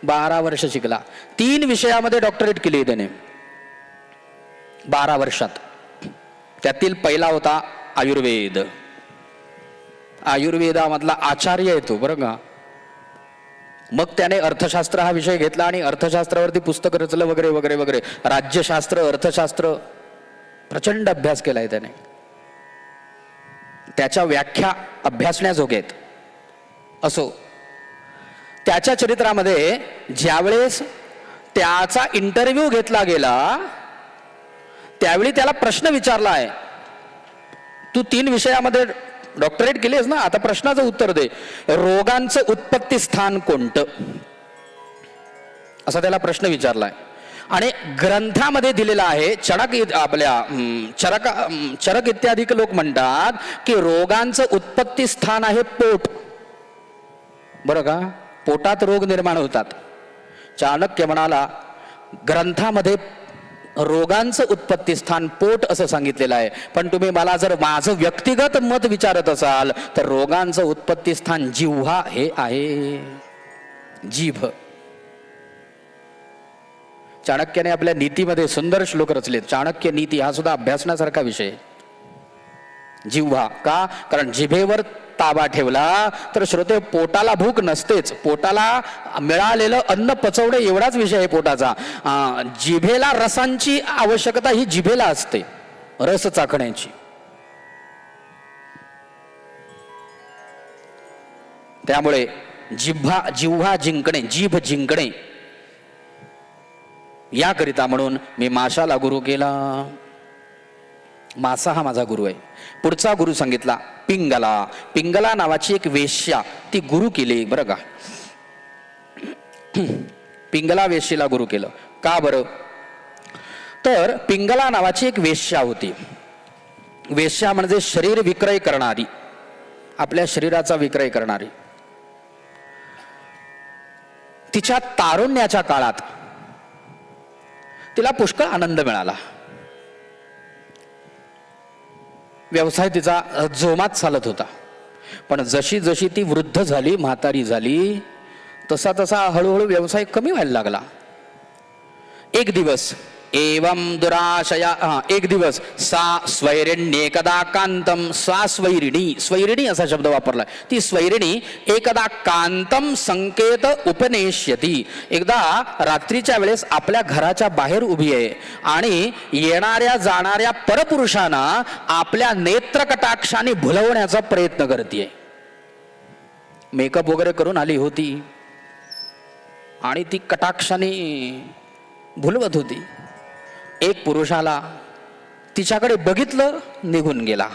12 वर्ष शिकला. 3 विषयामध्ये डॉक्टरेट केली त्याने 12 वर्षात. त्यातील पहिला होता आयुर्वेद. आयुर्वेदामधला आचार्य येतो बरं का. मग त्याने अर्थशास्त्र हा विषय घेतला आणि अर्थशास्त्रावरती पुस्तक रचलं वगैरे वगैरे वगैरे. राज्यशास्त्र, अर्थशास्त्र प्रचंड अभ्यास केलाय त्याने. त्याच्या व्याख्या अभ्यासण्याजोग्या आहेत. असो, त्याच्या चरित्रामध्ये ज्यावेळेस त्याचा इंटरव्ह्यू घेतला गेला त्यावेळी त्याला प्रश्न विचारला आहे, तू 3 विषयामध्ये डॉक्टरेट केलीस ना, आता प्रश्नाचं उत्तर दे. रोगांचं उत्पत्ती स्थान कोणतं, असा त्याला प्रश्न विचारलाय. आणि ग्रंथामध्ये दिलेला आहे. चरक इत्यादी लोक म्हणतात की रोगांचं उत्पत्ती स्थान आहे पोट. बरं का, पोटात रोग निर्माण होतात. चाणक्य म्हणाला ग्रंथामध्ये रोगांचं उत्पत्ती स्थान पोट असं सांगितलेलं आहे, पण तुम्ही मला जर माझं व्यक्तिगत मत विचारत असाल तर रोगांचं उत्पत्ती स्थान जिव्हा हे आहे, जीभ. चाणक्याने आपल्या नीतीमध्ये सुंदर श्लोक रचलेत. चाणक्य नीती हा सुद्धा अभ्यासण्यासारखा विषय. जिव्हा का? कारण जिभेवर ताबा ठेवला तर श्रोते पोटाला भूक नसतेच, पोटाला मिळालेलं अन्न पचवणे एवढाच विषय आहे पोटाचा. जिभेला रसांची आवश्यकता ही जिभेला असते, रस चाखण्याची. त्यामुळे जिव्हा जिंकणे, जीभ जिंकणे याकरिता म्हणून मी माशाला गुरु केला. मासा हा माझा गुरु आहे. पुढचा गुरु सांगितला पिंगला. पिंगला नावाची एक वेश्या, ती गुरु केली बरं का. पिंगला वेश्येला गुरु केलं. का बरं? तर पिंगला नावाची एक वेश्या होती. वेश्या म्हणजे शरीर विक्रय करणारी, आपल्या शरीराचा विक्रय करणारी. तिच्या तारुण्याच्या काळात तिला पुष्कळ आनंद मिळाला. व्यवसाय तिचा जोमात चालत होता. पण जशी जशी ती वृद्ध झाली, म्हातारी झाली, तसा तसा हळूहळू व्यवसाय कमी व्हायला लागला. एक दिवस सा स्वैरिण्येकदा कांतम, सा स्वैरिणी असा शब्द वापरला. ती स्वैरिणी एकदा कांतम संकेत उपनेष्यती. एकदा रात्रीच्या वेळेस आपल्या घराच्या बाहेर उभी आहे आणि येणाऱ्या जाणाऱ्या परपुरुषांना आपल्या नेत्रकटाक्षाने भुलवण्याचा प्रयत्न करते. मेकअप वगैरे करून आली होती आणि ती कटाक्षाने भुलवत होती. एक पुरुष आला, तिच्याकडे बघितलं, निघून गेला.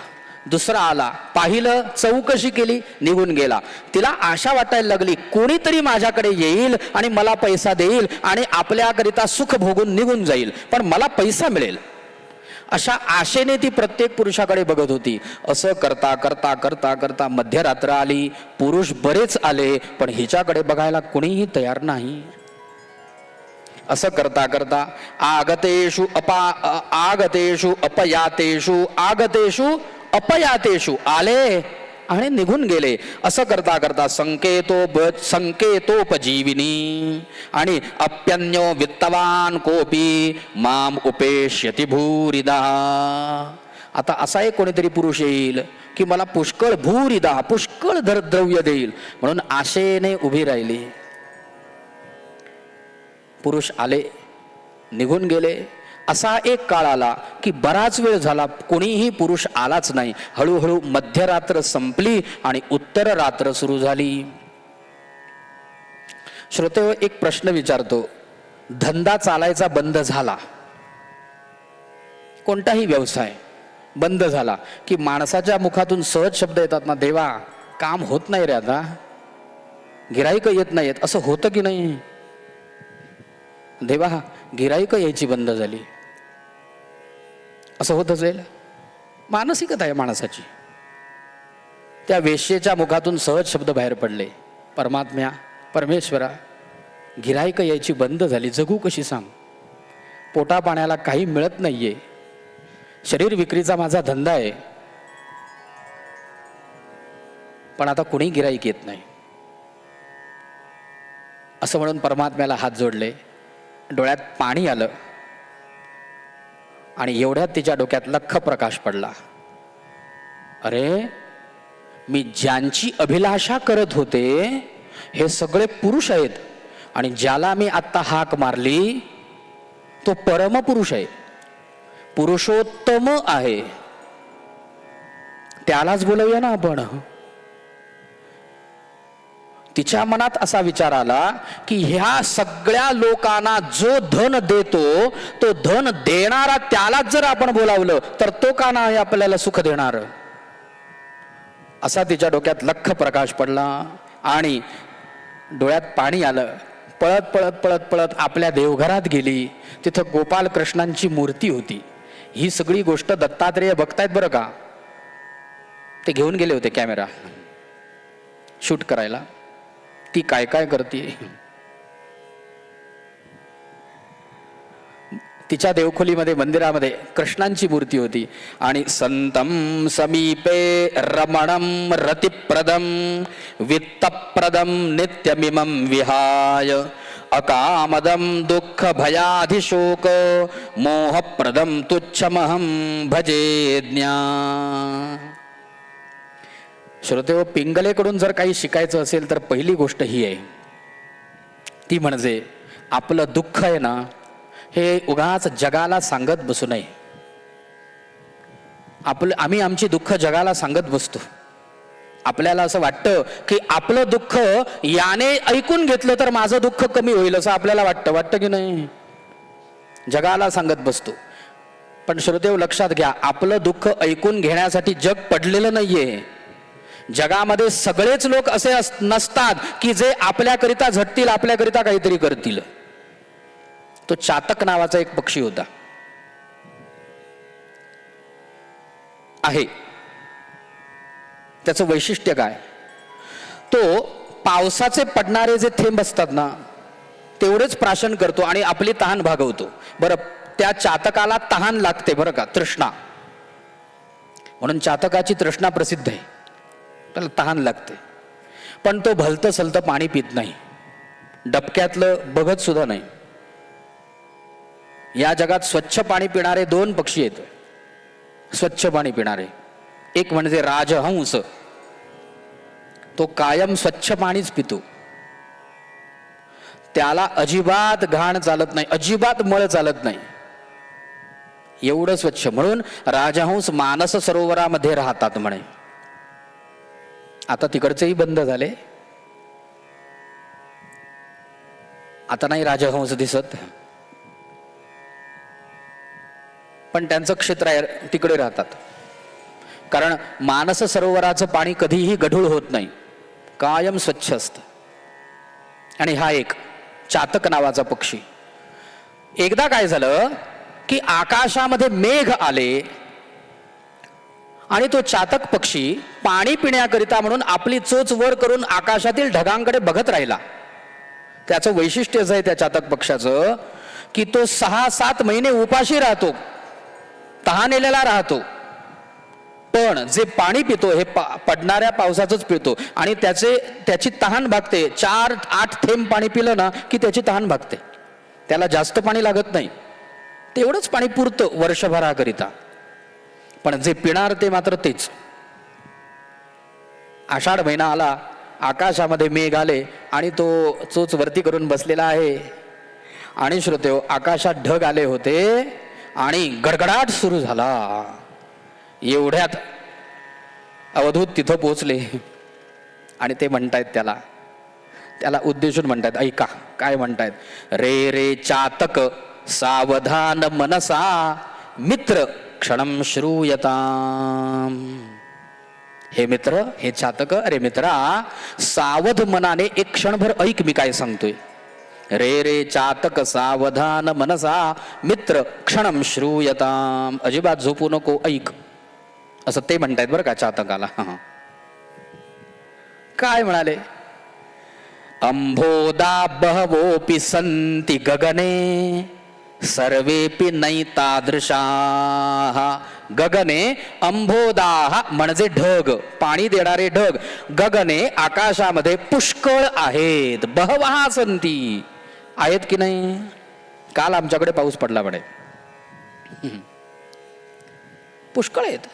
दुसरा आला, पाहिलं, चौकशी केली, निघून गेला. तिला आशा वाटायला लागली कोणीतरी माझ्याकडे येईल आणि मला पैसा देईल आणि आपल्याकरिता सुख भोगून निघून जाईल, पण मला पैसा मिळेल. अशा आशेने ती प्रत्येक पुरुषाकडे बघत होती. असं करता करता करता करता मध्यरात्र आली. पुरुष बरेच आले पण हिच्याकडे बघायला कुणीही तयार नाही. असं करता करता आगतेषु अपयातेषु आगतेषु अपयातेषु आले आणि निघून गेले. असं करता करता संकेतोपजीविनी आणि अप्यन्यो वित्तवान कोपी माम उपेष्यति भूरिदा. आता असा एक कोणीतरी पुरुष येईल की मला पुष्कळ भूरिदा पुष्कळ द्रव्य देईल म्हणून आशेने उभी राहिली. पुरुष आले, निघून गेले. असा एक काळ आला की बराच वेळ झाला कोणीही पुरुष आलाच नाही. हळूहळू मध्यरात्र संपली आणि उत्तर रात्र सुरू झाली. श्रोते, एक प्रश्न विचारतो. धंदा चालायचा बंद झाला, कोणताही व्यवसाय बंद झाला की माणसाच्या मुखातून सहज शब्द येतात ना, देवा काम होत नाही रे, आता गिराईक येत नाहीत, असं होतं की नाही? देवा गिराईक यायची बंद झाली, असं होत असेल. मानसिकता आहे माणसाची. त्या वेश्येच्या मुखातून सहज शब्द बाहेर पडले, परमात्म्या परमेश्वरा गिराईक यायची बंद झाली, जगू कशी सांग? पोटा पाण्याला काही मिळत नाहीये, शरीर विक्रीचा माझा धंदा आहे, पण आता कुणी गिराईक येत नाही. असं म्हणून परमात्म्याला हात जोडले, डोळ्यात पाणी आलं आणि एवढ्यात तिच्या डोक्यात लख्ख प्रकाश पडला. अरे, मी ज्यांची अभिलाषा करत होते हे सगळे पुरुष आहेत आणि ज्याला मी आत्ता हाक मारली तो परमपुरुष आहे, पुरुषोत्तम आहे, त्यालाच बोलवूया ना आपण. तिच्या मनात असा विचार आला की ह्या सगळ्या लोकांना जो धन देतो तो धन देणारा त्यालाच जर आपण बोलावलं तर तो का नाही आपल्याला सुख देणार? असा तिच्या डोक्यात लख्ख प्रकाश पडला आणि डोळ्यात पाणी आलं. पळत पळत पळत पळत आपल्या देवघरात गेली. तिथं गोपाल कृष्णांची मूर्ती होती. ही सगळी गोष्ट दत्तात्रेय बघतायत बरं का. ते घेऊन गेले होते कॅमेरा शूट करायला. ती काय काय करते. तिच्या देवखोलीमध्ये मंदिरामध्ये कृष्णांची मूर्ती होती आणि संतम समीपे रमणम रतिप्रदम वित्तप्रदम नित्यमिमं विहाय अकामदम दुःख भयाधिशोक मोहप्रदम तुच्छमहं भजे ज्ञा. श्रोतेहो, पिंगलेकडून जर काही शिकायचं असेल तर पहिली गोष्ट ही आहे, ती म्हणजे आपलं दुःख आहे ना, हे उगाच जगाला सांगत बसू नये. आम्ही आमची दुःख जगाला सांगत बसतो. आपल्याला असं वाटतं की आपलं दुःख याने ऐकून घेतलं तर माझं दुःख कमी होईल असं आपल्याला वाटतं की नाही? जगाला सांगत बसतो. पण श्रोतेहो, लक्षात घ्या, आपलं दुःख ऐकून घेण्यासाठी जग पडलेलं नाहीये. जगामध्ये सगळेच लोक असे नसतात की जे आपल्याकरिता झटतील, आपल्याकरिता काहीतरी करतील. तो चातक नावाचा एक पक्षी होता आहे. त्याचं वैशिष्ट्य काय? तो पावसाचे पडणारे जे थेंब असतात ना तेवढेच प्राशन करतो आणि आपली तहान भागवतो. बरं, त्या चातकाला तहान लागते बरं का, तृष्णा. म्हणून चातकाची तृष्णा प्रसिद्ध आहे. त्याला तहान लागते, पण तो भलतं सलतं पाणी पित नाही, डबक्यातलं बघत सुद्धा नाही. या जगात स्वच्छ पाणी पिणारे दोन पक्षी आहेत. स्वच्छ पाणी पिणारे, एक म्हणजे राजहंस, तो कायम स्वच्छ पाणीच पितो. त्याला अजिबात घाण चालत नाही, अजिबात मळ चालत नाही, एवढं स्वच्छ. म्हणून राजहंस मानस सरोवरामध्ये राहतात म्हणे. आता तिकडचेही बंद झाले, आता नाही राजहंस दिसत, पण त्यांचं क्षेत्र आहे, तिकडे राहतात. कारण मानस सरोवराचं पाणी कधीही गढूळ होत नाही, कायम स्वच्छ असतं. आणि हा एक चातक नावाचा पक्षी. एकदा काय झालं की आकाशामध्ये मेघ आले आणि तो चातक पक्षी पाणी पिण्याकरिता म्हणून आपली चोच वर करून आकाशातील ढगांकडे बघत राहिला. त्याचं वैशिष्ट्य असं आहे त्या चातक पक्षाचं की तो 6-7 महिने उपाशी राहतो, तहानेलेला राहतो. पण जे पाणी पितो हे पडणाऱ्या पावसाचंच पितो आणि त्याची तहान भागते. 4-8 थेंब पाणी पिलं ना की त्याची तहान भागते. त्याला जास्त पाणी लागत नाही, तेवढंच पाणी पुरतं वर्षभराकरिता. पण जे पिणार ते मात्र तेच. आषाढ महिना आला, आकाशामध्ये मेघ आले आणि तो चोच वरती करून बसलेला आहे. आणि श्रोतेहो, आकाशात ढग आले होते आणि गडगडाट सुरू झाला. एवढ्यात अवधूत तिथं पोचले आणि ते म्हणतायत त्याला उद्देशून म्हणतायत, ऐका काय म्हणतायत. रे रे चातक सावधान मनसा मित्र क्षणम श्रूयताम. हे मित्र, हे चातक, अरे मित्रा, सावध मनाने एक क्षणभर ऐक मी काय सांगतोय. रे रे चातक सावधान मनसा मित्र क्षणम श्रूयताम. अजिबात झोपू नको, ऐक, असं ते म्हणतायत बरं का चातकाला. काय म्हणाले. अंभोदा बहवोपि संति गगने सर्वेपि नैतादृशाः. गगने अंभोदाः म्हणजे ढग, पाणी देणारे ढग. गगने आकाशामध्ये पुष्कळ आहेत. बहवः संती, आहेत की नाही. काल आमच्याकडे पाऊस पडला म्हणे, पुष्कळ आहेत.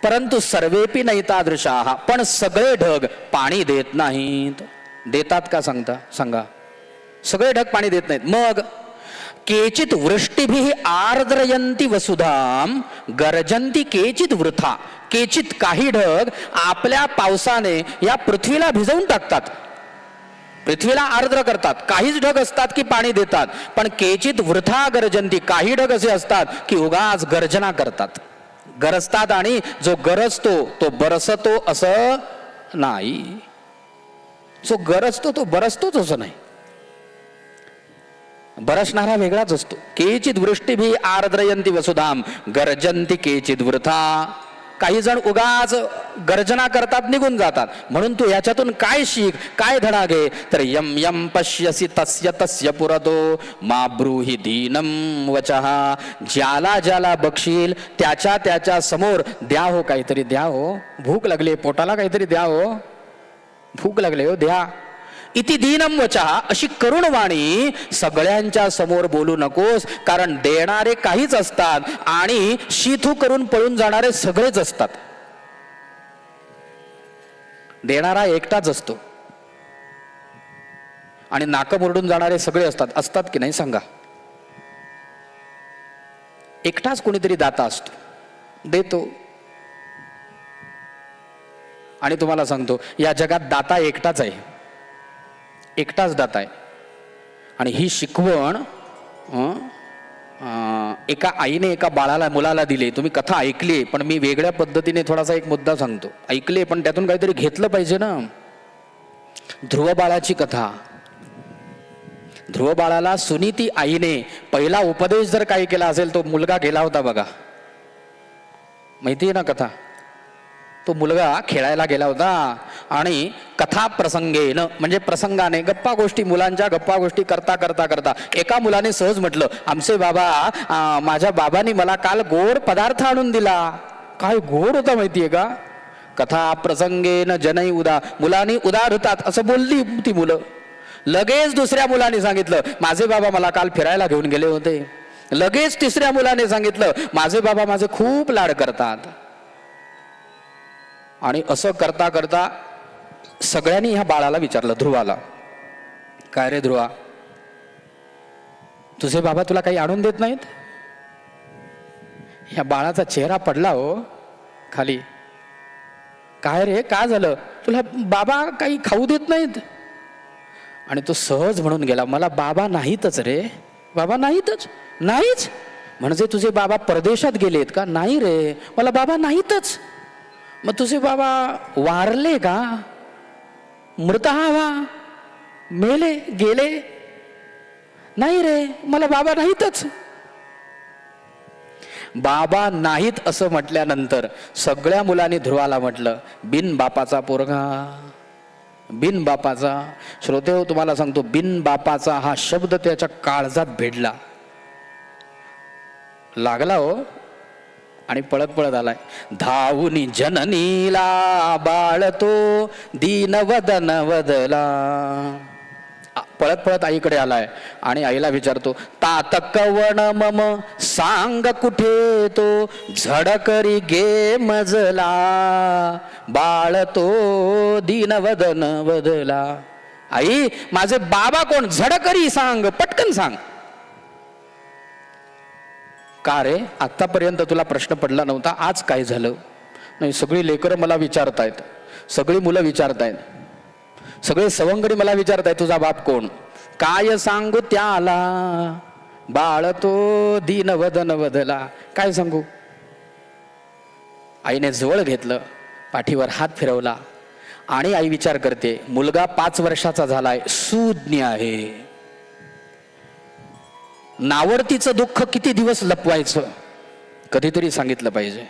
परंतु सर्वेपि नैतादृशाः, पण सगळे ढग पाणी देत नाहीत. देतात का सांगा. सगळे ढग पाणी देत नाहीत. मग केचित वृष्टिभिः आर्द्रयन्ति वसुधाम गर्जन्ति केचित वृथा. केचित काही ढग आपल्या पावसाने या पृथ्वीला भिजवून टाकतात, पृथ्वीला आर्द्र करतात. काहीच ढग असतात की पाणी देतात, पण केचित वृथा गर्जन्ति, काही ढग असे असतात की उगाच गर्जना करतात, गरजतात. आणि जो गरजतो तो बरसतो असं नाही, जो गरजतो तो बरसतोच असं नाही. बरसणारा वेगळाच असतो. केचित वृष्टिभिः आर्द्रयन्ति वसुधाम गर्जन्ति केचित वृथा. काही जण उगाच गर्जना करतात, निघून जातात. म्हणून तू याच्यातून काय शिक, काय धडा घे. तर यम यम पश्यसि तस्य तस्य पुरतो मा ब्रूहि दीनम वचः. ज्याला ज्याला बघशील त्याच्या त्याच्या समोर द्या हो, काहीतरी द्या हो. भूक लागली, पोटाला काहीतरी द्या हो, भूक लागले हो, द्या. इति दीनम वचः, अशी करुण वाणी सगळ्यांच्या समोर बोलू नकोस. कारण देणारे काहीच असतात आणि शीथू करून पळून जाणारे सगळेच असतात. देणारा एकटाच असतो आणि नाकं मुरडून जाणारे सगळे असतात की नाही सांगा. एकटाच कोणीतरी दाता असतो, देतो. आणि तुम्हाला सांगतो, या जगात दाता एकटाच आहे, एकटाच दाता आहे. आणि ही शिकवण एका आईने एका मुलाला दिली. तुम्ही कथा ऐकली, पण मी वेगळ्या पद्धतीने थोडासा एक मुद्दा सांगतो. ऐकले पण त्यातून काहीतरी घेतलं पाहिजे ना. ध्रुव बाळाची कथा. ध्रुव बाळाला सुनीती आईने पहिला उपदेश जर काही केला असेल, तो मुलगा गेला होता बघा, माहिती आहे ना कथा. तो मुलगा खेळायला गेला होता आणि कथा प्रसंगेनं म्हणजे प्रसंगाने गप्पा गोष्टी, मुलांच्या गप्पा गोष्टी करता करता करता एका मुलाने सहज म्हटलं, आमचे बाबा, माझ्या बाबांनी मला काल गोड पदार्थ आणून दिला. काय गोड होता माहितीये का. कथा प्रसंगेन जनई उदा. मुलांनी उदार होतात असं बोलली ती मुलं. लगेच दुसऱ्या मुलाने सांगितलं, माझे बाबा मला काल फिरायला घेऊन गेले होते. लगेच तिसऱ्या मुलाने सांगितलं, माझे बाबा माझे खूप लाड करतात. आणि असं करता करता सगळ्यांनी ह्या बाळाला विचारलं, ध्रुवाला, काय रे ध्रुवा, तुझे बाबा तुला काही आणून देत नाहीत. ह्या बाळाचा चेहरा पडला हो खाली. काय रे, काय झालं, तुला बाबा काही खाऊ देत नाहीत. आणि तो सहज म्हणून गेला, मला बाबा नाहीतच रे, बाबा नाहीतच. नाहीच म्हणजे तुझे बाबा परदेशात गेलेत का. नाही रे, मला बाबा नाहीतच. मग तुझे बाबा वारले का, मृत हवा, मेले, गेले. नाही रे, मला बाबा नाहीतच. बाबा नाहीत असं म्हटल्यानंतर सगळ्या मुलांनी ध्रुवाला म्हटलं, बिन बापाचा पोरगा, बिन बापाचा. श्रोतेहो, तुम्हाला सांगतो, बिन बापाचा हा शब्द त्याच्या काळजात भेदला, लागला हो. आणि पळत पळत आलाय. धावूनी जननीला बाळतो दीनवदन वदला. पळत पळत आईकडे आलाय आणि आईला विचारतो, तात कवण मम सांग कुठे तो, झडकरी गे मजला बाळतो दीनवदन वदला. आई, माझे बाबा कोण, झडकरी सांग, पटकन सांग. का रे, आतापर्यंत तुला प्रश्न पडला नव्हता, आज काय झालं? नाही, सगळी लेकरं मला विचारतायत, सगळी मुलं विचारतायत, सगळे सवंगडी मला विचारतायत, तुझा बाप कोण? काय सांगू त्याला बाळ तो दीनवदन वदला. काय सांगू? आईने जवळ घेतलं, पाठीवर हात फिरवला आणि आई विचार करते, मुलगा 5 वर्षाचा झालाय, सुज्ञ आहे, नावडतीचं दुःख किती दिवस लपवायचं, कधीतरी सांगितलं पाहिजे.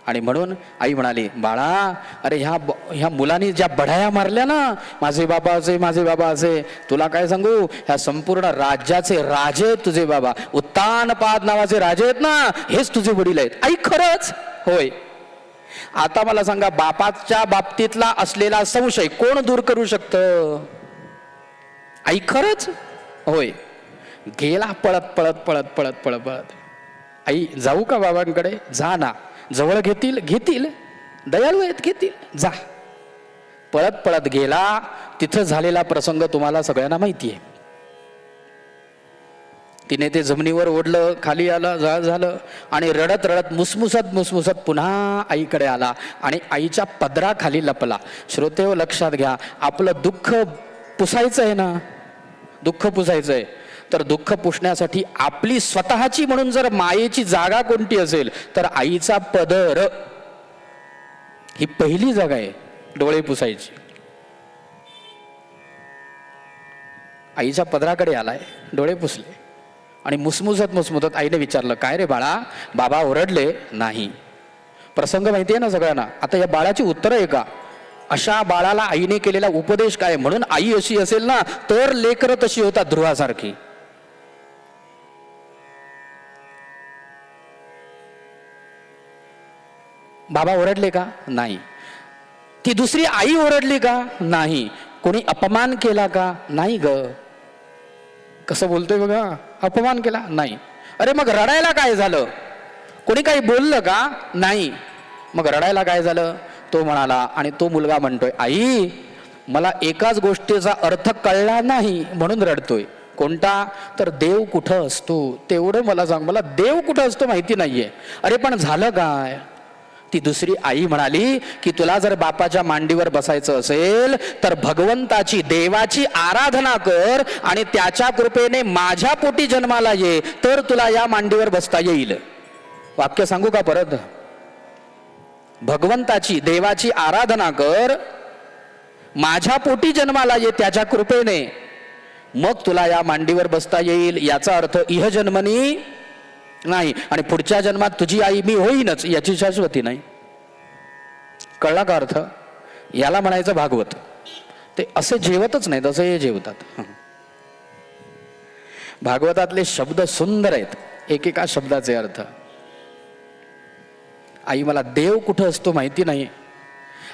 आणि म्हणून आई म्हणाली, बाळा, अरे ह्या मुलांनी ज्या बढाया मारल्या ना, माझे बाबा असे, माझे बाबा असे, तुला काय सांगू, ह्या संपूर्ण राज्याचे राजे आहेत तुझे बाबा, उत्तानपाद नावाचे राजे आहेत ना, हेच तुझे वडील आहेत. आई, खरंच? होय. आता मला सांगा, बापाच्या बाबतीतला असलेला संशय कोण दूर करू शकतं? आई, खरंच? होय. गेला पळत पळत पळत पळत पळत पळत. आई, जाऊ का बाबांकडे? जा ना, जवळ घेतील, घेतील, दयाळू आहेत, घेतील, जा. पळत पळत गेला. तिथं झालेला प्रसंग तुम्हाला सगळ्यांना माहिती आहे. तिने ते जमिनीवर ओढलं, खाली आलं, झालं आणि रडत रडत मुसमुसत पुन्हा आईकडे आला आणि आईच्या पदराखाली लपला. श्रोतेहो, लक्षात घ्या, आपलं दुःख पुसायचं आहे ना, दुःख पुसायचं आहे, तर दुःख पुसण्यासाठी आपली स्वतःची म्हणून जर मायेची जागा कोणती असेल तर आईचा पदर ही पहिली जागा आहे डोळे पुसायची. आईच्या पदराकडे आलाय, डोळे पुसले आणि मुसमुसत आईने विचारलं, काय रे बाळा, बाबा ओरडले? नाही. प्रसंग माहिती आहे ना सगळ्यांना. आता या बाळाची उत्तर आहे का? अशा बाळाला आईने केलेला उपदेश काय? म्हणून आई अशी असेल ना तर लेकरं तशी होतात, ध्रुवासारखी. बाबा ओरडले का? नाही. ती दुसरी आई ओरडली का? नाही. कोणी अपमान केला का? नाही ग. कसं बोलतोय बघा, अपमान केला? नाही. अरे मग रडायला काय झालं? कोणी काही बोललं का? नाही. मग रडायला काय झालं? तो म्हणाला आणि तो मुलगा म्हणतोय, आई, मला एकाच गोष्टीचा अर्थ कळला नाही म्हणून रडतोय. कोणता? तर देव कुठं असतो तेवढं मला सांग, मला देव कुठं असतो माहिती नाहीये. अरे पण झालं काय? ती दुसरी आई म्हणाली की तुला जर बापाच्या मांडीवर बसायचं असेल तर भगवंताची, देवाची आराधना कर आणि त्याच्या कृपेने माझ्या पोटी जन्माला ये, तर तुला या मांडीवर बसता येईल. वाक्य सांगू का परत? भगवंताची, देवाची आराधना कर, माझ्या पोटी जन्माला ये त्याच्या कृपेने, मग तुला या मांडीवर बसता येईल. याचा अर्थ इहजन्मनी नाही आणि पुढच्या जन्मात तुझी आई मी होईनच याची शाश्वती नाही. कळला का अर्थ? याला म्हणायचं भागवत. ते असे जेवतच नाहीत, असे हे जेवतात. भागवतातले शब्द सुंदर आहेत, एकेका शब्दाचे अर्थ. आई, मला देव कुठं असतो माहिती नाही.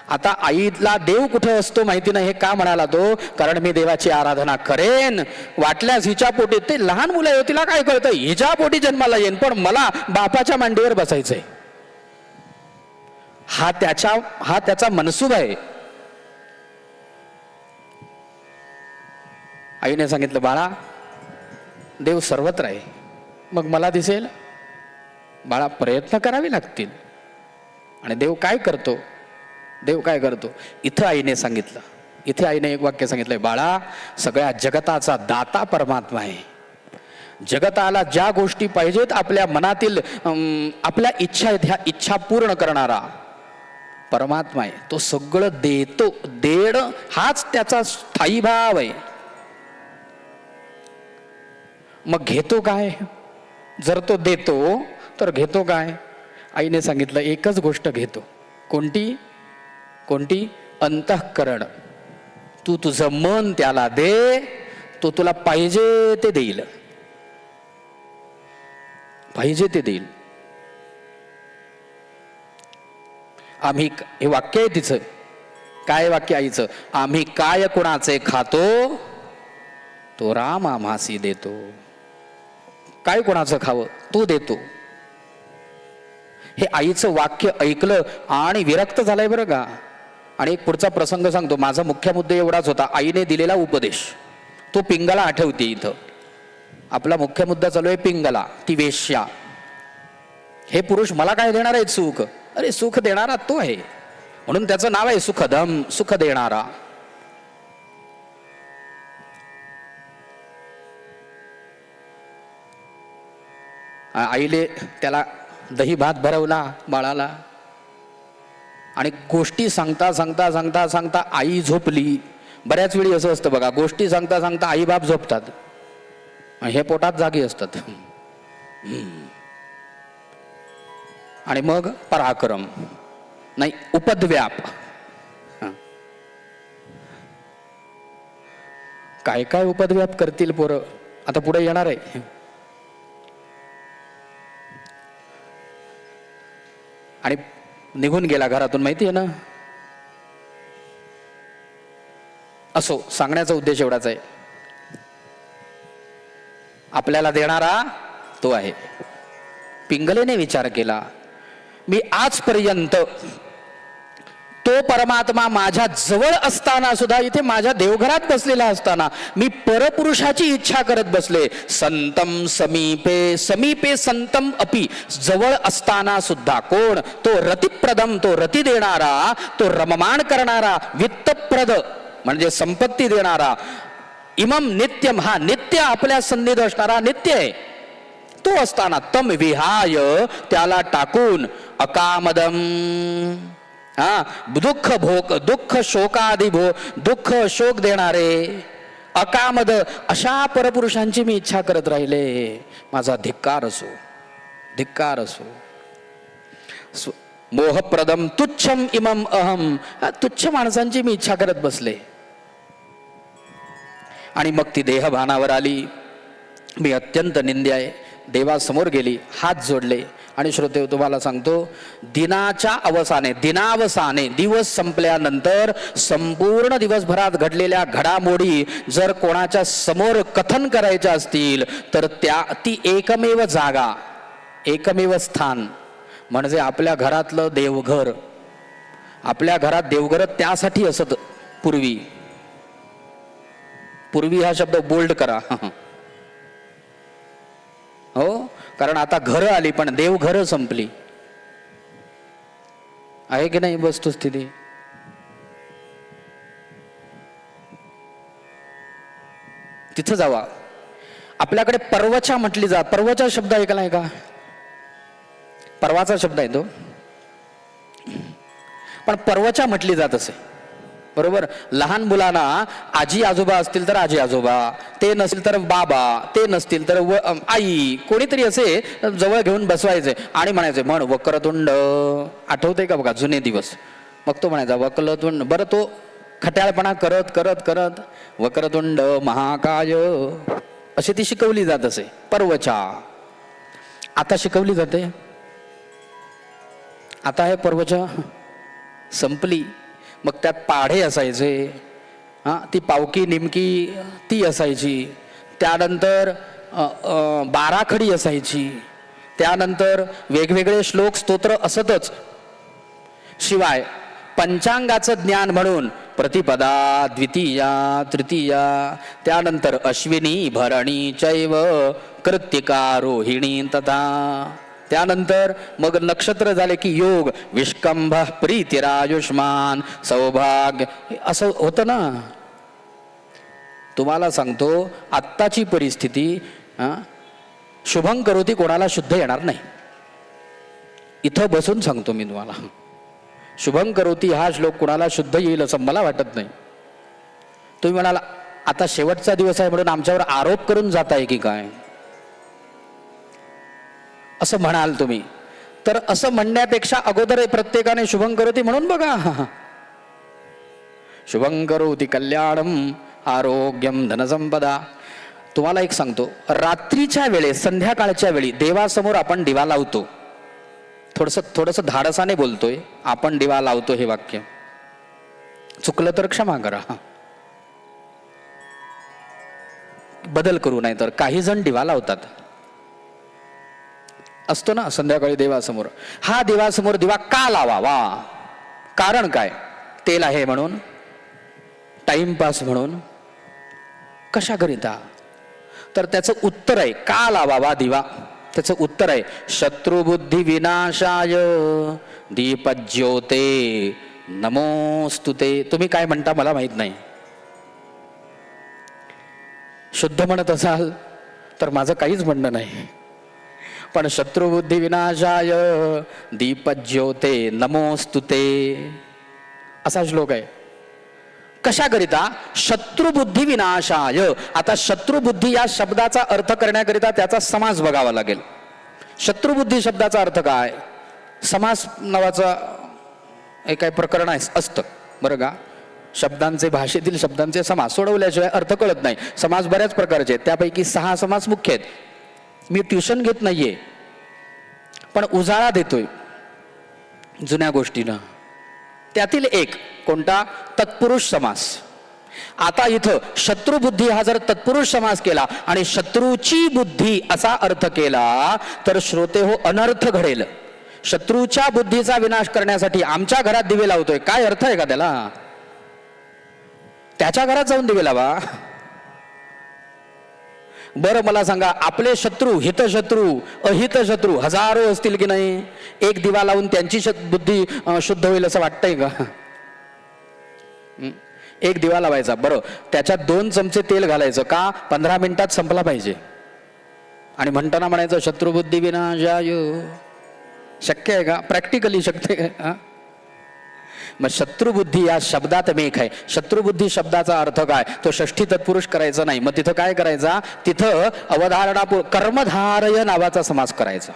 आता आईला देव कुठं असतो माहिती नाही हे का म्हणाला तो? कारण मी देवाची आराधना करेन, वाटल्यास हिच्या पोटी, ते लहान मुलं आहे तिला काय कळतं, हिच्या पोटी जन्माला येईन, पण मला बापाच्या मांडीवर बसायचंय. हा त्याचा मनसूब आहे. आईने सांगितलं, बाळा, देव सर्वत्र आहे, मग मला दिसेल. बाळा, प्रयत्न करावे लागतील. आणि देव काय करतो? देव काय करतो? इथं आईने सांगितलं, इथे आईने एक वाक्य सांगितलंय, बाळा, सगळ्या जगताचा दाता परमात्मा आहे. जगताला ज्या गोष्टी पाहिजेत, आपल्या मनातील आपल्या इच्छा आहेत, ह्या इच्छा पूर्ण करणारा परमात्मा आहे. तो सगळं देतो. देण हाच त्याचा स्थायी भाव आहे. मग घेतो काय? जर तो देतो तर घेतो काय? आईने सांगितलं, एकच गोष्ट घेतो. कोणती? कोणती? अंतःकरण. तू तुझं मन त्याला दे, तो तुला पाहिजे ते देईल, पाहिजे ते देईल. आम्ही, हे वाक्य आहे तिचं. काय वाक्य आईचं? आम्ही काय कुणाचे खातो, तो राम आम्हासी देतो. काय कोणाचं खावं, तो देतो. हे आईचं वाक्य ऐकलं आणि विरक्त झालंय बरं का. आणि एक पुढचा प्रसंग सांगतो. माझा मुख्य मुद्दा एवढाच होता, आईने दिलेला उपदेश. तो पिंगला आठवते इथं. आपला मुख्य मुद्दा चालू आहे पिंगला, ती वेश्या. हे पुरुष मला काय देणार आहे सुख? अरे सुख देणारा तो आहे, म्हणून त्याचं नाव आहे सुखदम, सुख देणारा. आईले त्याला दही भात भरवला बाळाला, आणि गोष्टी सांगता सांगता सांगता सांगता आई झोपली. बऱ्याच वेळी असं असतं बघा, गोष्टी सांगता सांगता आई बाप झोपतात, हे पोटात जागी असतात. आणि मग पराक्रम नाही, उपद्व्याप. काय काय उपद्व्याप करतील पोरं, आता पुढे येणार आहे. आणि निघून गेला घरातून, माहिती आहे ना. असो, सांगण्याचा उद्देश एवढाच आहे, आपल्याला देणारा तो आहे. पिंगलेने विचार केला, मी आजपर्यंत तो परमात्मा माझ्या जवळ असताना सुद्धा, इथे माझ्या देवघरात बसलेला असताना मी परपुरुषाची इच्छा करत बसले. संतम समीपे, समीपे संतम अपि, जवळ असताना सुद्धा कोण? तो रतिप्रदम, तो रती देणारा, तो रममाण करणारा, वित्तप्रद म्हणजे संपत्ती देणारा. इमम नित्यम, हा नित्य आपल्या सन्निध असणारा नित्य आहे. तो असताना तम विहाय, त्याला टाकून, अकामदम, दुःख भोग, दुःख शोकादि दुःख शोक देणारे, अकामद, अशा परपुरुषांची मी इच्छा करत राहिले. माझा धिक्कार असो, धिक्कार असो. मोहप्रदम तुच्छम इमम अहम, तुच्छ माणसांची मी इच्छा करत बसले. आणि मग ती देहभानावर आली. मी अत्यंत निंद्य आहे. देवासमोर गेली, हात जोडले. आणि श्रोते, तुम्हाला सांगतो, दिनाच्या अवसाने, दिनावसाने, दिवस संपल्यानंतर संपूर्ण दिवसभरात घडलेल्या घडामोडी जर कोणाच्या समोर कथन करायच्या असतील तर ती एकमेव जागा, एकमेव स्थान म्हणजे आपल्या घरातलं देवघर. आपल्या घरात देवघर त्यासाठी असत पूर्वी. पूर्वी हा शब्द बोल्ड करा, हो, कारण आता घरं आली पण देवघरं संपली. आहे की नाही वस्तुस्थिती? तिथं जावा. आपल्याकडे पर्वचा म्हटली जात. पर्वचा शब्द ऐकलाय का? परवाचा शब्द आहे तो, पण पर्वचा म्हटली जात असे, बरोबर. लहान मुलांना आजी आजोबा असतील तर आजी आजोबा, ते नसतील तर बाबा, ते नसतील तर आई, कोणीतरी असे जवळ घेऊन बसवायचे आणि म्हणायचे, म्हण वक्रतुंड. आठवते का बघा जुने दिवस? मग तो म्हणायचा वक्रतुंड. बरं, तो खट्याळपणा करत करत करत वक्रतुंड महाकाय अशी ती शिकवली जात असे. पर्वचा आता शिकवली जाते. आता हे पर्वचा संपली. मग त्यात पाढे असायचे, ती पावकी निमकी ती असायची. त्यानंतर बाराखडी असायची. त्यानंतर वेगवेगळे श्लोक स्तोत्र असतच. शिवाय पंचांगाचं ज्ञान म्हणून प्रतिपदा, द्वितीया, तृतीया, त्यानंतर अश्विनी, भरणी, चैव, कृत्तिका, रोहिणी तथा. त्यानंतर मग नक्षत्र झाले की योग, विष्कंभ, प्रीतिरायुष्मान, सौभाग्य, असं होतं ना. तुम्हाला सांगतो, आत्ताची परिस्थिती, शुभं करोती कोणाला शुद्ध येणार नाही. इथं बसून सांगतो मी तुम्हाला, शुभं करोती हा श्लोक कोणाला शुद्ध येईल असं मला वाटत नाही. तुम्ही म्हणाला आता शेवटचा दिवस आहे म्हणून आमच्यावर आरोप करून जाताय की काय, असं म्हणाल तुम्ही. तर असं म्हणण्यापेक्षा अगोदर प्रत्येकाने शुभं करोती म्हणून बघा. शुभं करोती कल्याणम आरोग्यम धनसंपदा. तुम्हाला एक सांगतो, रात्रीच्या वेळेस, संध्याकाळच्या वेळी देवासमोर आपण दिवा लावतो. थोडंसं धाडसाने बोलतोय. आपण दिवा लावतो हे वाक्य चुकलं तर क्षमा करा. बदल करू, नाही तर काही जण दिवा लावतात. असतो ना संध्याकाळी देवासमोर, हा देवासमोर दिवा का लावावा, कारण काय, तेल आहे म्हणून, टाइमपास म्हणून, कशाकरिता? तर त्याचं उत्तर आहे का लावावा दिवा. त्याचं उत्तर आहे शत्रुबुद्धी विनाशाय दीपज्योते नमोस्तुते. तुम्ही काय म्हणता मला माहित नाही. शुद्ध म्हणत असाल तर माझं काहीच म्हणणं नाही, पण शत्रुबुद्धी विनाशाय दीपज्योते नमोस्तुते असा श्लोक आहे. कशाकरिता? शत्रुबुद्धी विनाशाय. आता शत्रुबुद्धी या शब्दाचा अर्थ करण्याकरिता त्याचा समास बघावा लागेल. शत्रुबुद्धी शब्दाचा अर्थ काय? समास नावाचा एक काय प्रकरण असतं बरं का. शब्दांचे, भाषेतील शब्दांचे समास सोडवल्याशिवाय अर्थ कळत नाही. समास बऱ्याच प्रकारचे आहेत, त्यापैकी 6 समास मुख्य आहेत. मी ट्युशन घेत नाहीये, पण उजाळा देतोय जुन्या गोष्टीनं. त्यातील एक कोणता? तत्पुरुष समास. आता इथं शत्रुबुद्धी हा जर तत्पुरुष समास केला आणि शत्रूची बुद्धी असा अर्थ केला तर श्रोते हो अनर्थ घडेल. शत्रूच्या बुद्धीचा विनाश करण्यासाठी आमच्या घरात दिवे लावतोय, काय अर्थ आहे का त्याला? त्याच्या घरात जाऊन दिवे लावा. बरं मला सांगा, आपले शत्रू, हितशत्रू, अहितशत्रू हजारो असतील की नाही? एक दिवा लावून त्यांची बुद्धी शुद्ध होईल असं वाटतंय का? एक दिवा लावायचा, बरं त्याच्यात 2 चमचे तेल घालायचं का? 15 मिनिटात संपला पाहिजे. आणि म्हणताना म्हणायचं शत्रुबुद्धी विनाशाय. शक्य आहे का? प्रॅक्टिकली शक्य आहे? मग शत्रुबुद्धी या शब्दात मेघ आहे. शत्रुबुद्धी शब्दाचा अर्थ काय? तो षष्ठी तत्पुरुष करायचा नाही. मग तिथं काय करायचा? तिथं अवधारणा कर्मधारय नावाचा समास करायचा.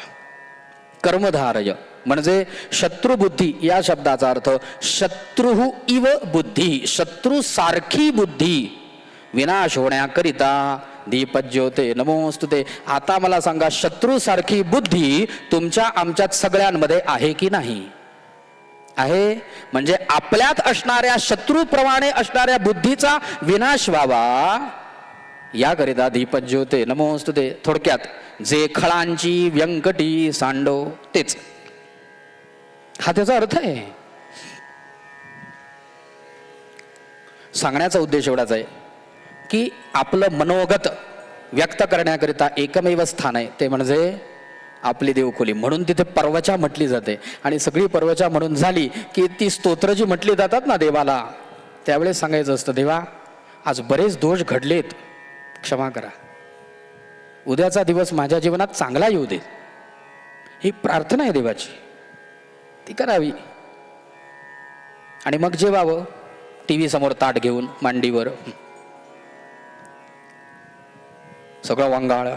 कर्मधारय म्हणजे शत्रुबुद्धी या शब्दाचा अर्थ शत्रुहु इव बुद्धी, शत्रू सारखी बुद्धी विनाश होण्याकरिता दीपज्योते नमोस्तुते. आता मला सांगा, शत्रू सारखी बुद्धी तुमच्या आमच्यात सगळ्यांमध्ये आहे की नाही? आहे. म्हणजे आपल्यात असणाऱ्या शत्रूप्रमाणे असणाऱ्या बुद्धीचा विनाश व्हावा याकरिता दीपज्योते नमोस्तुते. थोडक्यात जे खळांची व्यंकटी सांडो तेच, हा त्याचा अर्थ आहे. सांगण्याचा उद्देश एवढाच आहे की आपलं मनोगत व्यक्त करण्याकरिता एकमेव स्थान आहे ते म्हणजे आपली देवखोली. म्हणून तिथे पर्वचा म्हटली जाते. आणि सगळी पर्वचा म्हणून झाली की ती स्तोत्र जी म्हटली जातात ना देवाला, त्यावेळेस सांगायचं असतं देवा आज बरेच दोष घडलेत, क्षमा करा, उद्याचा दिवस माझ्या जीवनात चांगला येऊ दे. ही प्रार्थना आहे देवाची, ती करावी. आणि मग जेवावं टीव्ही समोर ताट घेऊन मांडीवर, सगळं वांगाळ.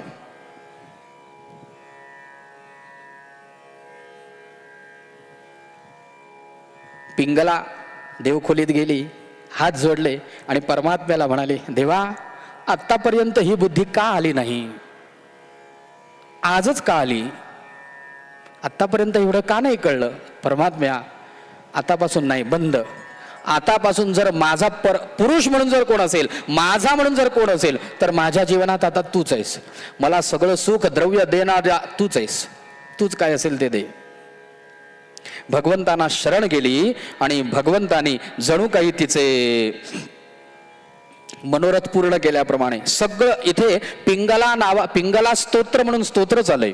पिंगला देवखोलीत गेली, हात जोडले आणि परमात्म्याला म्हणाले देवा आत्तापर्यंत ही बुद्धी का आली नाही, आजच का आली? आत्तापर्यंत एवढं का नाही कळलं? परमात्म्या आतापासून नाही, बंद. आतापासून जर माझा पुरुष म्हणून जर कोण असेल, माझा म्हणून जर कोण असेल तर माझ्या जीवनात आता तूच आहेस. मला सगळं सुख द्रव्य देणारा तूच आहेस. तूच काय असेल ते दे. भगवंतांना शरण गेली आणि भगवंतानी जणू काही तिचे मनोरथ पूर्ण केल्याप्रमाणे सगळं. इथे पिंगला स्तोत्र म्हणून स्तोत्र चालय.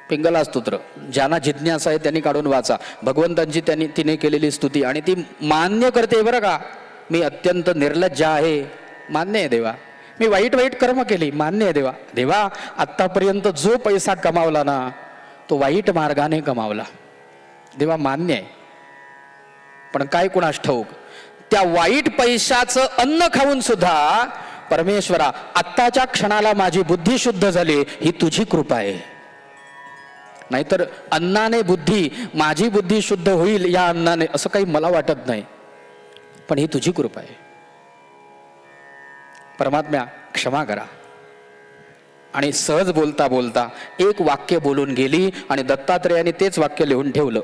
पिंगला स्तोत्र ज्यांना जिज्ञासा आहे त्यांनी काढून वाचा. भगवंतांची तिने केलेली स्तुती आणि ती मान्य करते बरं का. मी अत्यंत निर्लज्ज आहे, मान्य आहे देवा. मी वाईट वाईट कर्म केली, मान्य आहे देवा. देवा आत्तापर्यंत जो पैसा कमावला ना तो वाईट मार्गाने कमावला, देवा मान्य आहे. पण काय कुणास ठाऊक त्या वाईट पैशाचं अन्न खाऊन सुद्धा परमेश्वरा आत्ताच्या क्षणाला माझी बुद्धी शुद्ध झाली, ही तुझी कृपा आहे. नाहीतर अन्नाने बुद्धी, माझी बुद्धी शुद्ध होईल या अन्नाने असं काही मला वाटत नाही, पण ही तुझी कृपा आहे. परमात्म्या क्षमा करा. आणि सहज बोलता बोलता एक वाक्य बोलून गेली आणि दत्तात्रेयाने तेच वाक्य लिहून ठेवलं.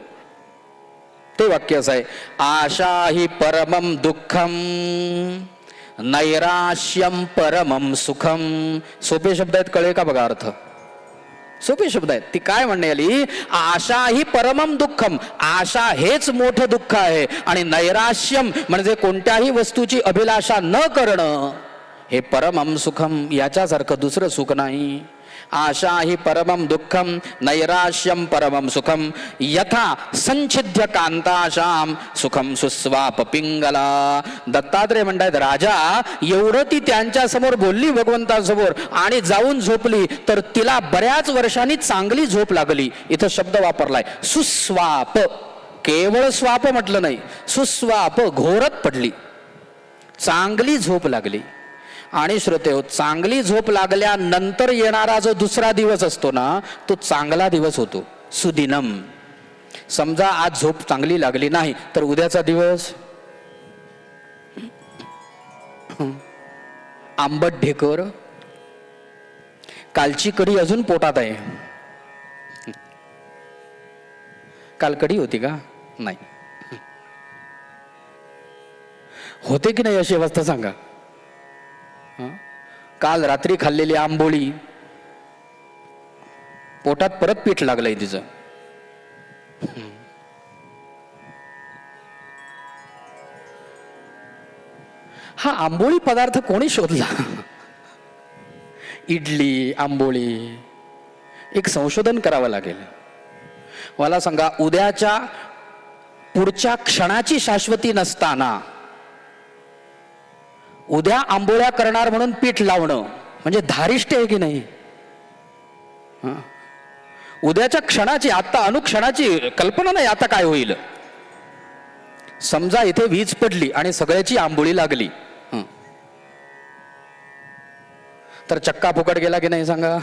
ते वाक्य असं आहे, आशा ही परमम दुःखम नैराश्यम परमम सुखम. सोपे शब्द आहेत, कळले का बघा अर्थ? सोपे शब्द आहेत. ती काय म्हणणे आली, आशा ही परमम दुःखम, आशा हेच मोठं दुःख आहे, आणि नैराश्यम म्हणजे कोणत्याही वस्तूची अभिलाषा न करणं हे परमम सुखम, याच्यासारखं दुसरं सुख नाही. आशा ही परमम दुःखम नैराश्यम परमम सुखम यथा संचिध्य कांताशाम सुखम सुस्वाप पिंगला. दत्तात्रय म्हणतात, राजा एवढं ती त्यांच्या समोर बोलली भगवंतासमोर आणि जाऊन झोपली, तर तिला बऱ्याच वर्षांनी चांगली झोप लागली. इथं शब्द वापरलाय सुस्वाप, केवळ स्वाप म्हटलं नाही, सुस्वाप, घोरत पडली, चांगली झोप लागली. आणि श्रोते हो, चांगली झोप लागल्यानंतर येणारा जो दुसरा दिवस असतो ना, तो चांगला दिवस होतो, सुदिनम. समजा आज झोप चांगली लागली नाही, तर उद्याचा दिवस आंबट ढेकर, कालची कढी अजून पोटात आहे. काल कढी होती का? नाही. होते की नाही अशी अवस्था सांगा. काल रात्री खाल्लेली आंबोळी पोटात परत पीठ लागलंय तिचं. हा आंबोळी पदार्थ कोणी शोधला? इडली, आंबोळी, एक संशोधन करावं लागेल. मला सांगा, उद्याच्या पुढच्या क्षणाची शाश्वती नसताना उद्या आंबोळ्या करणार म्हणून पीठ लावणं म्हणजे धारिष्ट आहे की नाही? उद्याच्या क्षणाची, आता अनुक्षणाची कल्पना नाही आता काय होईल. समजा इथे वीज पडली आणि सगळ्याची आंबोळी लागली, तर चक्का फुकट गेला की नाही सांगा?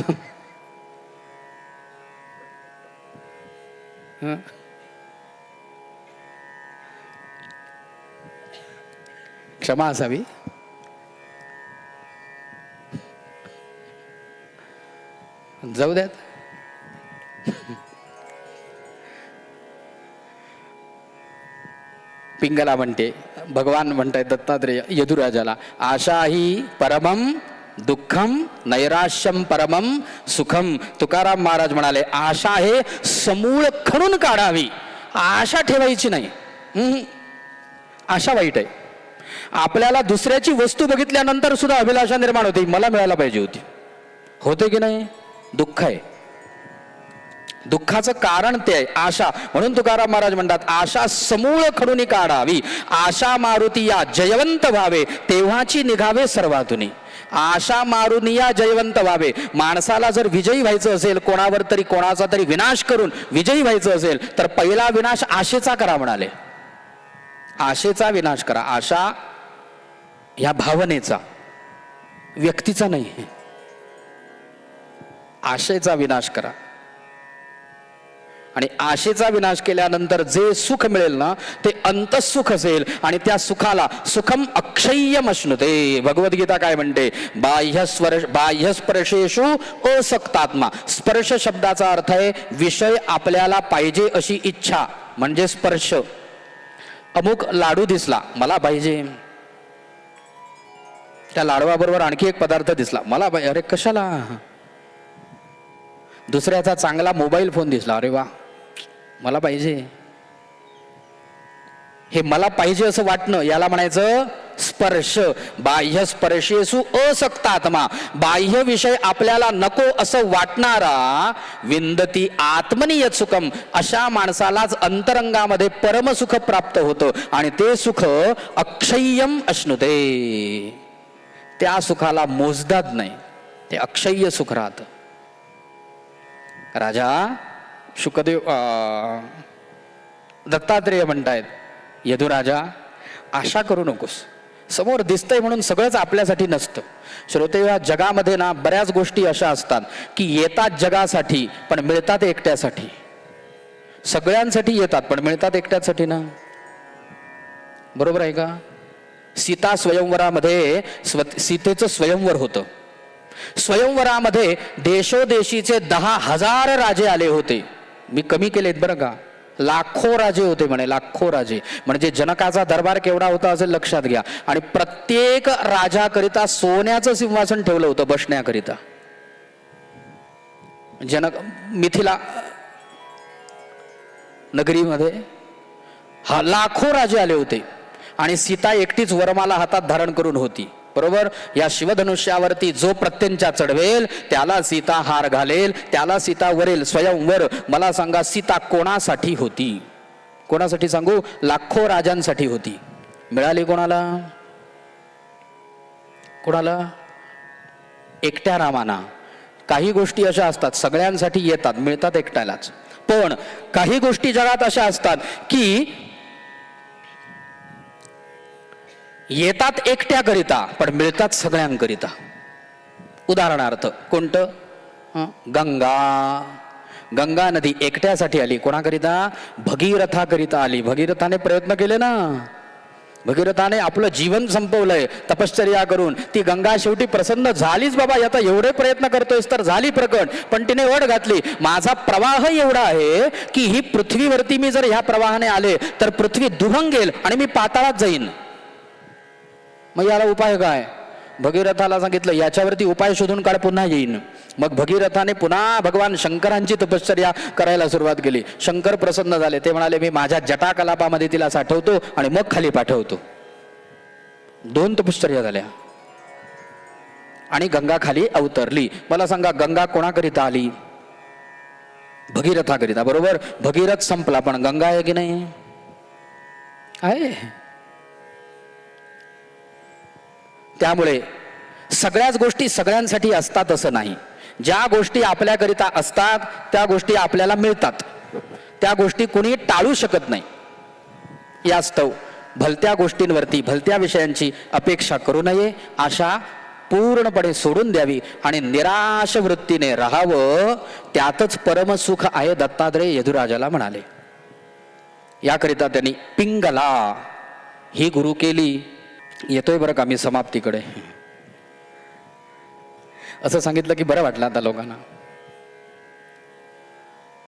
क्षमा असावी. जाऊ द्यात. पिंगला म्हणते, भगवान म्हणतायत दत्तात्रेय यदुराजाला, आशा ही परमम दुःखम नैराश्यम परमम सुखम. तुकाराम महाराज म्हणाले, आशा हे समूळ खणून काढावी, आशा ठेवायची नाही. आशा वाईट आहे. आपल्याला दुसऱ्याची वस्तू बघितल्यानंतर सुद्धा अभिलाषा निर्माण होते, मला मिळायला पाहिजे होती. होते की नाही? दुःख आहे. दुःखाचं कारण ते आहे आशा. म्हणून तुकाराम महाराज म्हणतात, आशा समूळ खणून काढावी, आशा मारुती या जयवंत व्हावे, तेव्हाची निघावे सर्वातुनी. आशा मारुनी या जयवंत व्हावे. माणसाला जर विजयी व्हायचं असेल, कोणावर तरी कोणाचा तरी विनाश करून विजयी व्हायचं असेल, तर पहिला विनाश आशेचा करा म्हणाले. आशेचा विनाश करा. आशा ह्या भावनेचा, व्यक्तीचा नाही, आशेचा विनाश करा. आणि आशेचा विनाश केल्यानंतर जे सुख मिळेल ना, ते अंतःसुख असेल, आणि त्या सुखाला सुखम अक्षय्यम अश्नुते. भगवद्गीता काय म्हणते? बाह्यस्पर्शेषु असक्तात्मा. स्पर्श शब्दाचा अर्थ आहे विषय आपल्याला पाहिजे अशी इच्छा, म्हणजे स्पर्श. अमुक लाडू दिसला, मला पाहिजे. त्या लाडवाबरोबर आणखी एक पदार्थ दिसला, मला पाहिजे. अरे कशाला? दुसऱ्याचा चांगला मोबाईल फोन दिसला, अरे वा मला पाहिजे. हे मला पाहिजे असं वाटणं, याला म्हणायचं स्पर्श. बाह्य स्पर्शेसु असक्तात्मा. बाह्य विषय आपल्याला नको असं वाटणारा, विंदती आत्मनीय सुखम, अशा माणसालाच अंतरंगामध्ये परमसुख प्राप्त होतं, आणि ते सुख अक्षय्यम अश्नुते. त्या सुखाला मोजदाद नाही, ते अक्षय्य सुख राहतं. राजा शुकदेव दत्तात्रेय म्हणतायत, यदुराजा आशा करू नकोस. समोर दिसतंय म्हणून सगळंच आपल्यासाठी नसतं. श्रोते, या जगामध्ये ना बऱ्याच गोष्टी अशा असतात की येतात जगासाठी पण मिळतात एकट्यासाठी. सगळ्यांसाठी येतात पण मिळतात एकट्यासाठी ना. बरोबर आहे का? सीता स्वयंवरामध्ये सीतेचं स्वयंवर होतं. स्वयंवरामध्ये देशोदेशीचे 10,000 राजे आले होते. मी कमी केलेत बरं का, लाखो राजे होते म्हणे, लाखो राजे. म्हणजे जनकाचा दरबार केवढा होता असेल लक्षात घ्या. आणि प्रत्येक राजाकरिता सोन्याचं सिंहासन ठेवलं होतं बसण्याकरिता. जनक मिथिला नगरीमध्ये लाखो राजे आले होते आणि सीता एकटीच वरमाला हातात धारण करून होती. बरोबर. या शिवधनुष्यावरती जो प्रत्यंचा चढवेल त्याला सीता हार घालेल, त्याला सीता वरेल. स्वयंवर मला सांगा सीता कोणासाठी होती? कोणासाठी सांगू? लाखो राजांसाठी होती. मिळाली कोणाला? कोणाला? एकट्या रामाना. काही गोष्टी अशा असतात सगळ्यांसाठी येतात, मिळतात एकट्यालाच. पण काही गोष्टी जगात अशा असतात की येतात एकट्याकरिता पण मिळतात सगळ्यांकरिता. उदाहरणार्थ कोणतं? गंगा नदी एकट्यासाठी आली. कोणाकरिता? भगीरथाकरिता आली. भगीरथाने प्रयत्न केले ना, भगीरथाने आपलं जीवन संपवलंय तपश्चर्या करून. ती गंगा शेवटी प्रसन्न झालीच. बाबा आता एवढे प्रयत्न करतोयस तर झाली प्रकट. पण तिने ओढ घातली, माझा प्रवाह एवढा आहे की ही पृथ्वीवरती मी जर ह्या प्रवाहाने आले तर पृथ्वी दुभंगेल आणि मी पाताळात जाईन. मग याला उपाय काय? भगीरथाला सांगितलं याच्यावरती उपाय शोधून काढ, पुन्हा येईन. मग भगीरथाने पुन्हा भगवान शंकरांची तपश्चर्या करायला सुरुवात केली. शंकर प्रसन्न झाले. ते म्हणाले मी माझ्या जटाकलापामध्ये तिला साठवतो आणि मग खाली पाठवतो. 2 तपश्चर्या झाल्या आणि गंगा खाली अवतरली. मला सांगा गंगा कोणाकरिता आली? भगीरथाकरिता. बरोबर. भगीरथ संपला पण गंगा आहे की नाही? आहे. त्यामुळे सगळ्याच गोष्टी सगळ्यांसाठी असतात असं नाही. ज्या गोष्टी आपल्याकरिता असतात त्या गोष्टी आपल्याला मिळतात. त्या गोष्टी कोणी टाळू शकत नाही. यास्तव भलत्या गोष्टींवरती भलत्या विषयांची अपेक्षा करू नये. आशा पूर्णपणे सोडून द्यावी आणि निराश वृत्तीने राहावं. त्यातच परमसुख आहे, दत्तात्रेय यदुराजाला म्हणाले. याकरिता त्यांनी पिंगला ही गुरु केली. येतोय बरं का मी समाप्तीकडे. असं सांगितलं की बरं वाटलं आता लोकांना.